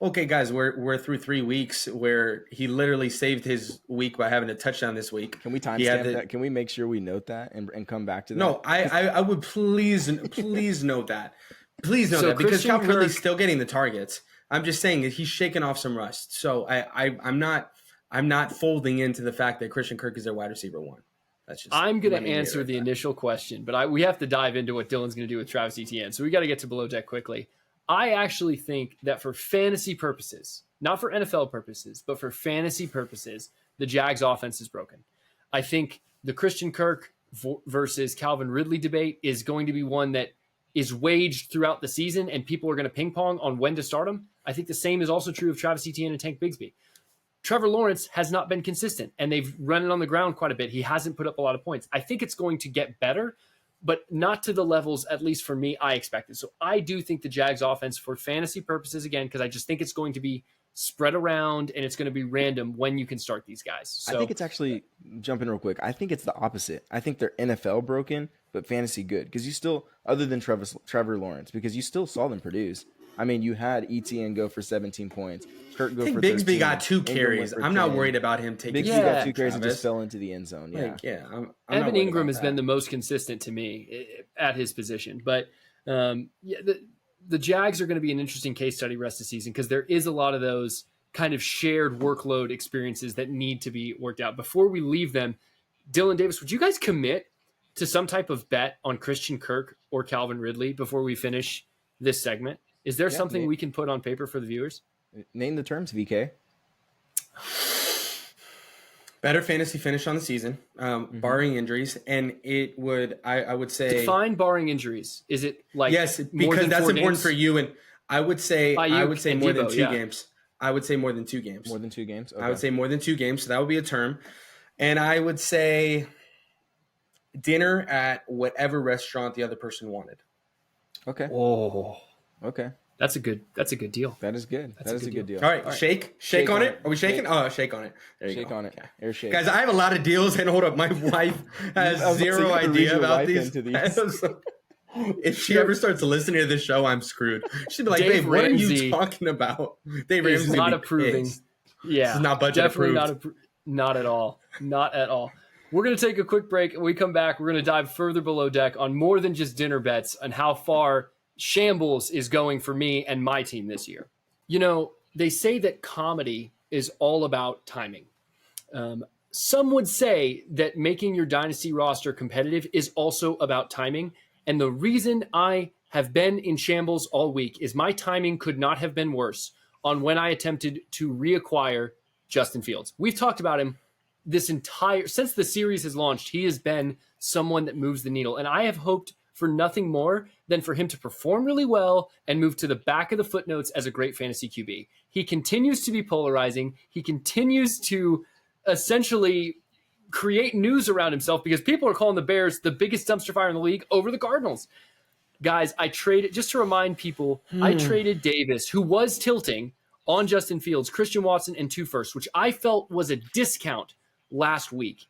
okay, guys. We're through 3 weeks where he literally saved his week by having a touchdown this week. Can we timestamp that? Can we make sure we note that and come back to that? No, I would please note that. Please note that because Christian Calvin Ridley's Kirk- still getting the targets. I'm just saying that he's shaking off some rust. So I'm not folding into the fact that Christian Kirk is their wide receiver one. That's just. I'm going to answer the initial question, but we have to dive into what Dylan's going to do with Travis Etienne. So we got to get to below deck quickly. I actually think that for fantasy purposes, not for NFL purposes, but for fantasy purposes, the Jags offense is broken. I think the Christian Kirk versus Calvin Ridley debate is going to be one that is waged throughout the season, and people are going to ping pong on when to start him. I think the same is also true of Travis Etienne and Tank Bigsby. Trevor Lawrence has not been consistent, and they've run it on the ground quite a bit. He hasn't put up a lot of points. I think it's going to get better, but not to the levels, at least for me, I expected. So I do think the Jags offense, for fantasy purposes, again, because I just think it's going to be spread around and it's going to be random when you can start these guys. So I think it's actually, jump in real quick, I think it's the opposite. I think they're NFL broken, but fantasy good. Because you still, other than Trevor Lawrence, because you still saw them produce. I mean, you had ETN go for 17 points. Kirk go I think for Bigsby 13. got 2 Ingram carries. went for I'm not 10. worried about him taking. Bigsby got 2 carries and just fell into the end zone. Yeah, I'm not Evan worried Ingram about has that. been the most consistent to me at his position. But the Jags are going to be an interesting case study rest of the season because there is a lot of those kind of shared workload experiences that need to be worked out. Before we leave them, Dylan Davis, would you guys commit to some type of bet on Christian Kirk or Calvin Ridley before we finish this segment? Is there something we can put on paper for the viewers? Name the terms, VK. Better fantasy finish on the season, barring injuries, and it would I would say define barring injuries. Is it like yes more because than that's 4 important games? for you, and I would say more and than Debo, 2 yeah. games. I would say more than 2 games. More than 2 games? Okay. I would say more than 2 games, so that would be a term, and I would say dinner at whatever restaurant the other person wanted. Okay. Oh, Okay. that's a good deal. That is good. That is a good deal. All right, shake on it. Are we shaking? Shake. Oh, shake on it. There you Shake go. on it. Okay. Air shake. Guys, I have a lot of deals, and hold up, my wife has I was zero gonna read idea your about wife these. into these. If she ever starts listening to this show, I'm screwed. She'd be like, Dave "Babe, what are Ramsey you talking about?" Dave Is Ramsey's not gonna be approving. pissed. Yeah, This is not budget definitely approved. not at all. Not at all. We're going to take a quick break. When we come back, we're going to dive further below deck on more than just dinner bets and how far Shambles is going for me and my team this year. You know, they say that comedy is all about timing. Some would say that making your dynasty roster competitive is also about timing. And the reason I have been in shambles all week is my timing could not have been worse on when I attempted to reacquire Justin Fields. We've talked about him since the series has launched. He has been someone that moves the needle. And I have hoped for nothing more than for him to perform really well and move to the back of the footnotes as a great fantasy QB. He continues to be polarizing. He continues to essentially create news around himself because people are calling the Bears the biggest dumpster fire in the league over the Cardinals. Guys, I traded, just to remind people, I traded Davis, who was tilting on Justin Fields, Christian Watson, and 2 firsts, which I felt was a discount last week.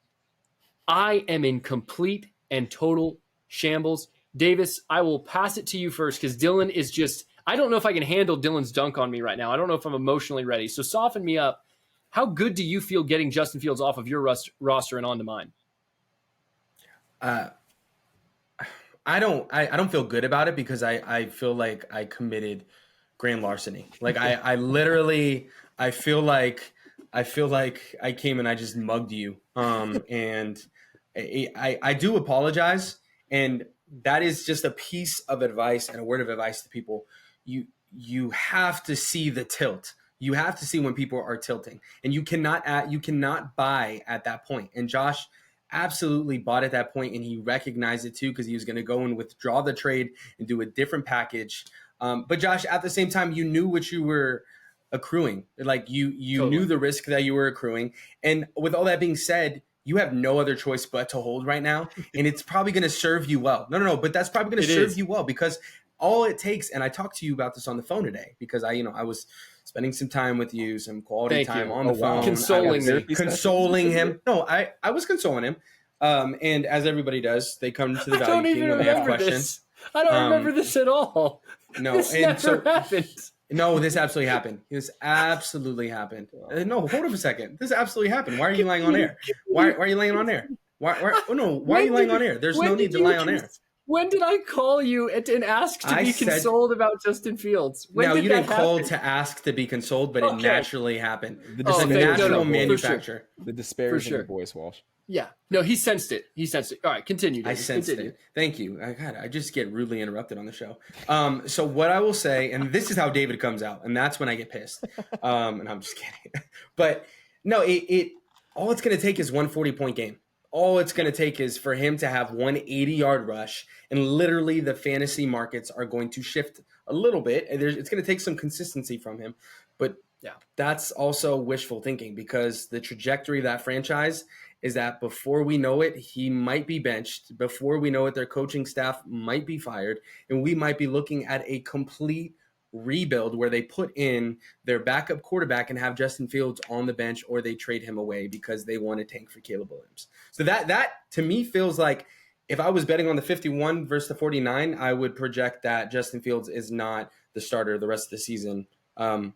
I am in complete and total shambles. Davis, I will pass it to you first because Dylan is just, I don't know if I can handle Dylan's dunk on me right now. I don't know if I'm emotionally ready. So soften me up. How good do you feel getting Justin Fields off of your roster and onto mine? I don't feel good about it because I feel like I committed grand larceny. Like I literally I feel like I came and I just mugged you. And I do apologize, and that is just a piece of advice and a word of advice to people. You have to see the tilt. You have to see when people are tilting, and you cannot buy at that point. And Josh absolutely bought at that point, and he recognized it too because he was going to go and withdraw the trade and do a different package. But Josh, at the same time, you knew what you were accruing. Like you Totally. knew the risk that you were accruing, and with all that being said, you have no other choice but to hold right now, and it's probably going to serve you well. No, but that's probably going to serve you well because all it takes, and I talked to you about this on the phone today because I was spending some time with you, some quality time on the phone. Consoling him. No, I was consoling him. And as everybody does, they come to the Value King when they have questions. I don't remember this at all. No, this never happened. No, this absolutely happened. This absolutely happened. No, hold up a second. This absolutely happened. Why are you lying on air? Why are you laying on air? Why are you lying on air? There's no need to lie on air. When did I call you and ask to be consoled about Justin Fields? No, you didn't call to ask to be consoled, but it naturally happened. It's a natural manufacture. The disparaging of voice, Walsh. Yeah. No, he sensed it. All right, continue, David. I sensed it. Thank you. I just get rudely interrupted on the show. So what I will say, and this is how David comes out, and that's when I get pissed. And I'm just kidding. But no, all it's going to take is one 40-point game. All it's going to take is for him to have one 80-yard rush, and literally the fantasy markets are going to shift a little bit. It's going to take some consistency from him. But yeah, that's also wishful thinking because the trajectory of that franchise is that before we know it, he might be benched. Before we know it, their coaching staff might be fired, and we might be looking at a complete rebuild where they put in their backup quarterback and have Justin Fields on the bench, or they trade him away because they want to tank for Caleb Williams. So that to me feels like if I was betting on the 51 versus the 49, I would project that Justin Fields is not the starter the rest of the season. At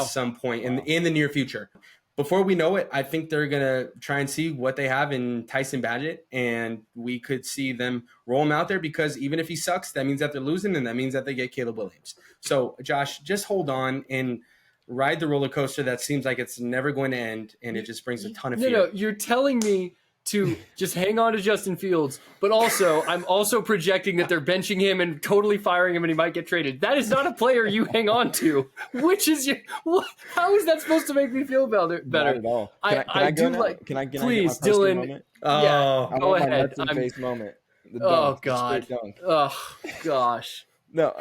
some point in the near future. Before we know it, I think they're going to try and see what they have in Tyson Badgett, and we could see them roll him out there because even if he sucks, that means that they're losing, and that means that they get Caleb Williams. So, Josh, just hold on and ride the roller coaster that seems like it's never going to end, and it just brings a ton of fear. No, you're telling me to just hang on to Justin Fields, but also I'm also projecting that they're benching him and totally firing him and he might get traded. That is not a player you hang on to. Which is how is that supposed to make me feel better? Not at all. Can I go now? Can I please, get my Dylan. moment? Yeah, go ahead. Face moment. Oh God. Oh gosh. No,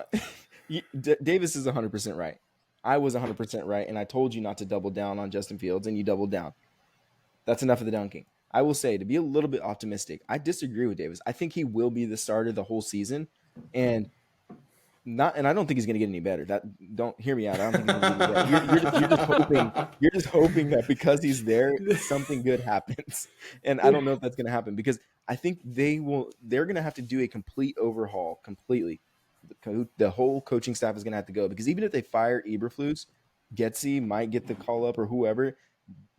Davis is 100% right. I was 100% right, and I told you not to double down on Justin Fields, and you doubled down. That's enough of the dunking. I will say, to be a little bit optimistic, I disagree with Davis. I think he will be the starter the whole season, and I don't think he's going to get any better. Don't hear me out. I don't think he's going to get any better. You're just hoping that because he's there, something good happens. And I don't know if that's going to happen because I think they're going to have to do a complete overhaul completely. The whole coaching staff is going to have to go because even if they fire Eberflus, Getsy might get the call up or whoever.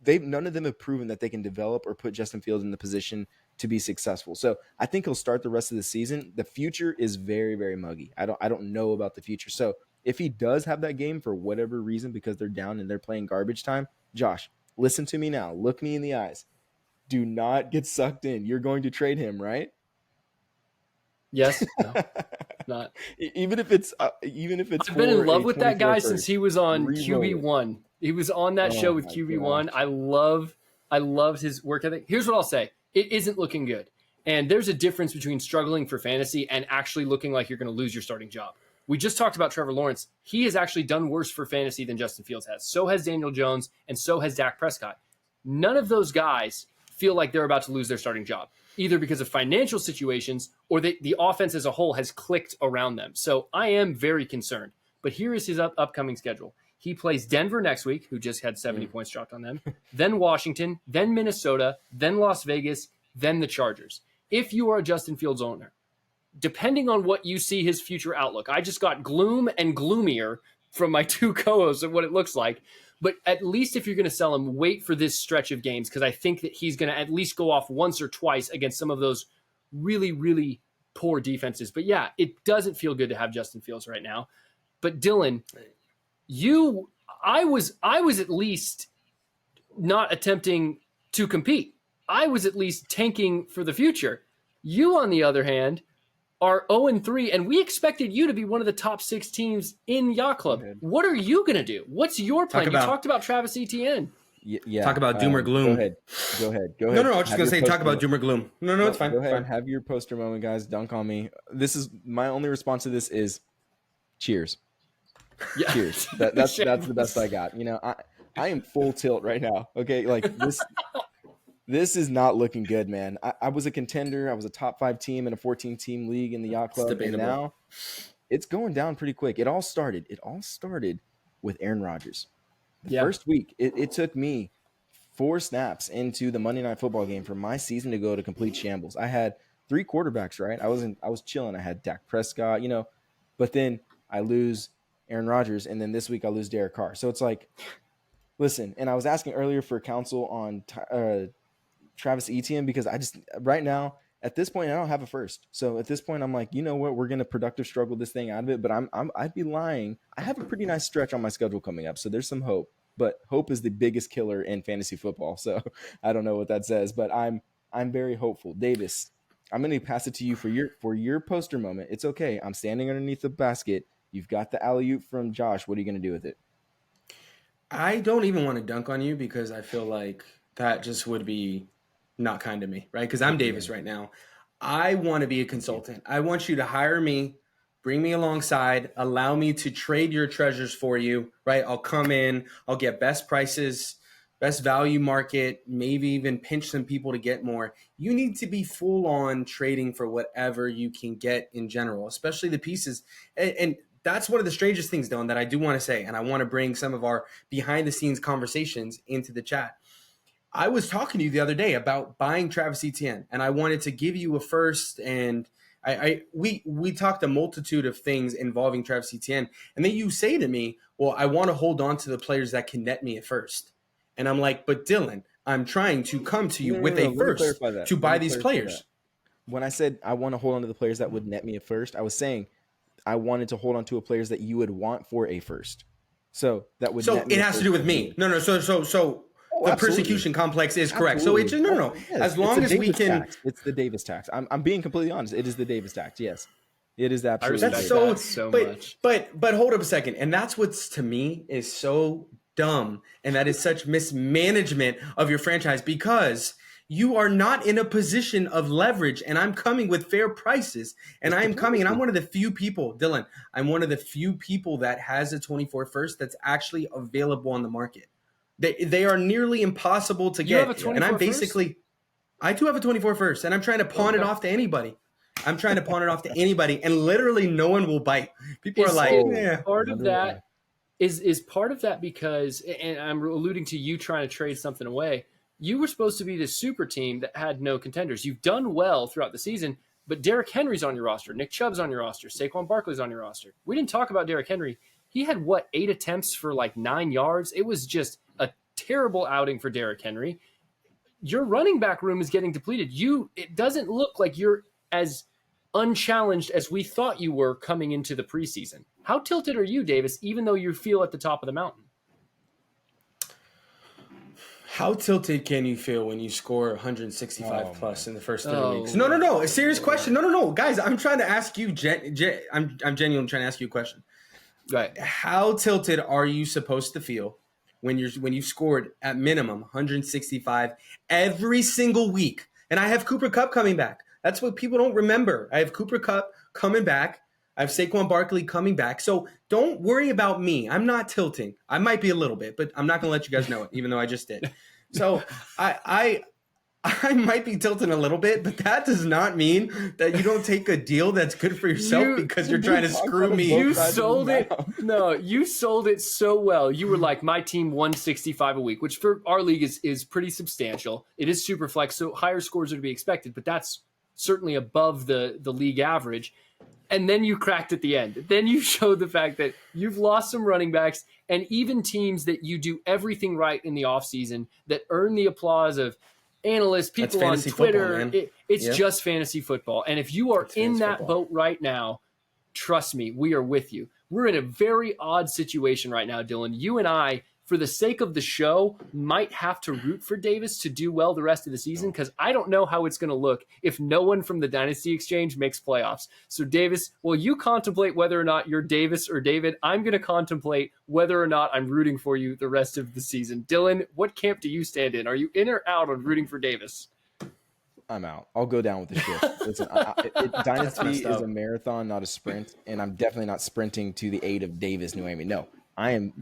None of them have proven that they can develop or put Justin Fields in the position to be successful. So I think he'll start the rest of the season. The future is very, very muggy. I don't know about the future. So if he does have that game for whatever reason, because they're down and they're playing garbage time, Josh, listen to me now. Look me in the eyes. Do not get sucked in. You're going to trade him, right? Yes. No, not. Even if it's I've been in love with that guy since he was on QB1. He was on that show with QB1. Gosh. I loved his work ethic. Here's what I'll say. It isn't looking good. And there's a difference between struggling for fantasy and actually looking like you're going to lose your starting job. We just talked about Trevor Lawrence. He has actually done worse for fantasy than Justin Fields has. So has Daniel Jones, and so has Dak Prescott. None of those guys feel like they're about to lose their starting job, either because of financial situations or the offense as a whole has clicked around them. So I am very concerned. But here is his upcoming schedule. He plays Denver next week, who just had 70 points dropped on them, then Washington, then Minnesota, then Las Vegas, then the Chargers. If you are a Justin Fields owner, depending on what you see his future outlook, I just got gloom and gloomier from my two co-hosts of what it looks like. But at least if you're going to sell him, wait for this stretch of games because I think that he's going to at least go off once or twice against some of those really, really poor defenses. But yeah, it doesn't feel good to have Justin Fields right now. But Dylan, I was at least not attempting to compete. I was at least tanking for the future. You, on the other hand, are 0-3, and we expected you to be one of the top 6 teams in Yacht Club. What are you going to do? What's your plan? You talked about Travis Etienne. Yeah. Talk about doom or gloom. Go ahead. No, I was just going to say talk about doom or gloom. No, it's fine. Go ahead. Fine. Have your poster moment, guys. Dunk on me. This is my only response to this is cheers. Yeah. Cheers. That's the best I got. I am full tilt right now. Okay, like this is not looking good, man. I was a contender. I was a top 5 team in a 14-team league in the Yacht Club, and now it's going down pretty quick. It all started with Aaron Rodgers. The first week, it took me 4 snaps into the Monday Night Football game for my season to go to complete shambles. I had 3 quarterbacks, right? I was chilling. I had Dak Prescott, but then I lose Aaron Rodgers, and then this week I lose Derek Carr. So it's like, listen, and I was asking earlier for counsel on Travis Etienne because I just right now at this point I don't have a first. So at this point I'm like, you know what, we're gonna productive struggle this thing out of it. But I'd be lying. I have a pretty nice stretch on my schedule coming up, so there's some hope. But hope is the biggest killer in fantasy football. So I don't know what that says, but I'm very hopeful. Davis, I'm gonna pass it to you for your poster moment. It's okay. I'm standing underneath the basket. You've got the alley-oop from Josh. What are you gonna do with it? I don't even want to dunk on you because I feel like that just would be not kind to me, right? Because I'm Davis right now. I want to be a consultant. I want you to hire me, bring me alongside, allow me to trade your treasures for you, right? I'll come in, I'll get best prices, best value market, maybe even pinch some people to get more. You need to be full on trading for whatever you can get in general, especially the pieces. And that's one of the strangest things, Dylan, that I do want to say, and I want to bring some of our behind-the-scenes conversations into the chat. I was talking to you the other day about buying Travis Etienne, and I wanted to give you a first, and we talked a multitude of things involving Travis Etienne, and then you say to me, well, I want to hold on to the players that can net me at first. And I'm like, but Dylan, I'm trying to come to you with a first to buy these players. When I said I want to hold on to the players that would net me at first, I was saying I wanted to hold on to a players that you would want for a first. So that would. So it has to do with me. No. So the persecution complex is correct. Absolutely. So it's no. Yes. As long as we can. Tax. It's the Davis tax. I'm being completely honest. It is the Davis tax. Yes, it is absolutely. That's so much. But hold up a second, and that's what's to me is so dumb, and that is such mismanagement of your franchise because you are not in a position of leverage, and I'm coming with fair prices, and I'm one of the few people, Dylan, I'm one of the few people that has a 24 first that's actually available on the market. They are nearly impossible to get. You have a 24 and I'm first? I do have a 24 first, and I'm trying to pawn it off to anybody. And literally no one will bite. People are like, yeah. Part of that is part of that because, and I'm alluding to you trying to trade something away. You were supposed to be the super team that had no contenders. You've done well throughout the season, but Derrick Henry's on your roster. Nick Chubb's on your roster. Saquon Barkley's on your roster. We didn't talk about Derrick Henry. He had, 8 attempts for 9 yards? It was just a terrible outing for Derrick Henry. Your running back room is getting depleted. It doesn't look like you're as unchallenged as we thought you were coming into the preseason. How tilted are you, Davis, even though you feel at the top of the mountain? How tilted can you feel when you score 165 plus in the first 3 weeks? No. A serious question. No. Guys, I'm trying to ask you, I'm genuinely trying to ask you a question. Right. How tilted are you supposed to feel when you've scored at minimum 165 every single week? And I have Cooper Kupp coming back. That's what people don't remember. I have Cooper Kupp coming back. I have Saquon Barkley coming back. So don't worry about me. I'm not tilting. I might be a little bit, but I'm not going to let you guys know it, even though I just did. So I might be tilting a little bit, but that does not mean that you don't take a deal that's good for yourself because you're trying to screw me. You sold it. No, you sold it so well. You were like, my team 165 a week, which for our league is pretty substantial. It is super flex, so higher scores are to be expected, but that's certainly above the league average. And then you cracked at the end. Then you showed the fact that you've lost some running backs, and even teams that you do everything right in the offseason that earn the applause of analysts, people on fantasy football, Twitter. man. It's Yeah. just fantasy football. And if you are It's in fantasy that football. boat right now, trust me, we are with you. We're in a very odd situation right now, Dylan. You and I, for the sake of the show, might have to root for Davis to do well the rest of the season because I don't know how it's going to look if no one from the Dynasty Exchange makes playoffs. So, Davis, while you contemplate whether or not you're Davis or David, I'm going to contemplate whether or not I'm rooting for you the rest of the season. Dylan, what camp do you stand in? Are you in or out on rooting for Davis? I'm out. I'll go down with the ship. Listen, Dynasty is a marathon, not a sprint, and I'm definitely not sprinting to the aid of Davis, Noemi. No, I am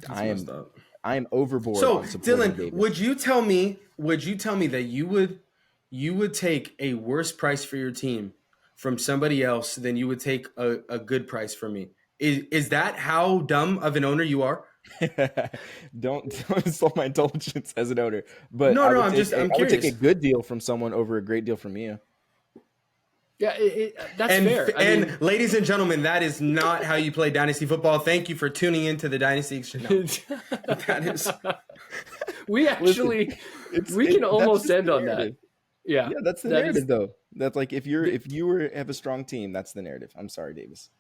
overboard. So, on supporting Dylan, Davis. would you tell me that you would take a worse price for your team from somebody else than you would take a good price from me? Is that how dumb of an owner you are? don't insult my indulgence as an owner. But No, I would I'm take I would take curious. a good deal from someone over a great deal from you. Yeah, that's fair. I mean, Ladies and gentlemen, that is not how you play Dynasty football. Thank you for tuning into the Dynasty Exchange. No, that is. we actually we can almost end on that. Yeah, that's the narrative, though. That's like if you have a strong team, that's the narrative. I'm sorry, Davis.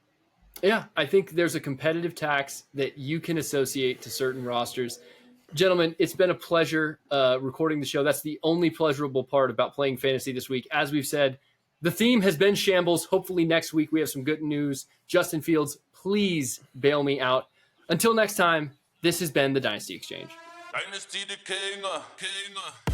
Yeah, I think there's a competitive tax that you can associate to certain rosters. Gentlemen, it's been a pleasure recording the show. That's the only pleasurable part about playing fantasy this week. As we've said, the theme has been Shambles. Hopefully next week we have some good news. Justin Fields, please bail me out. Until next time, this has been the Dynasty Exchange. Dynasty the King.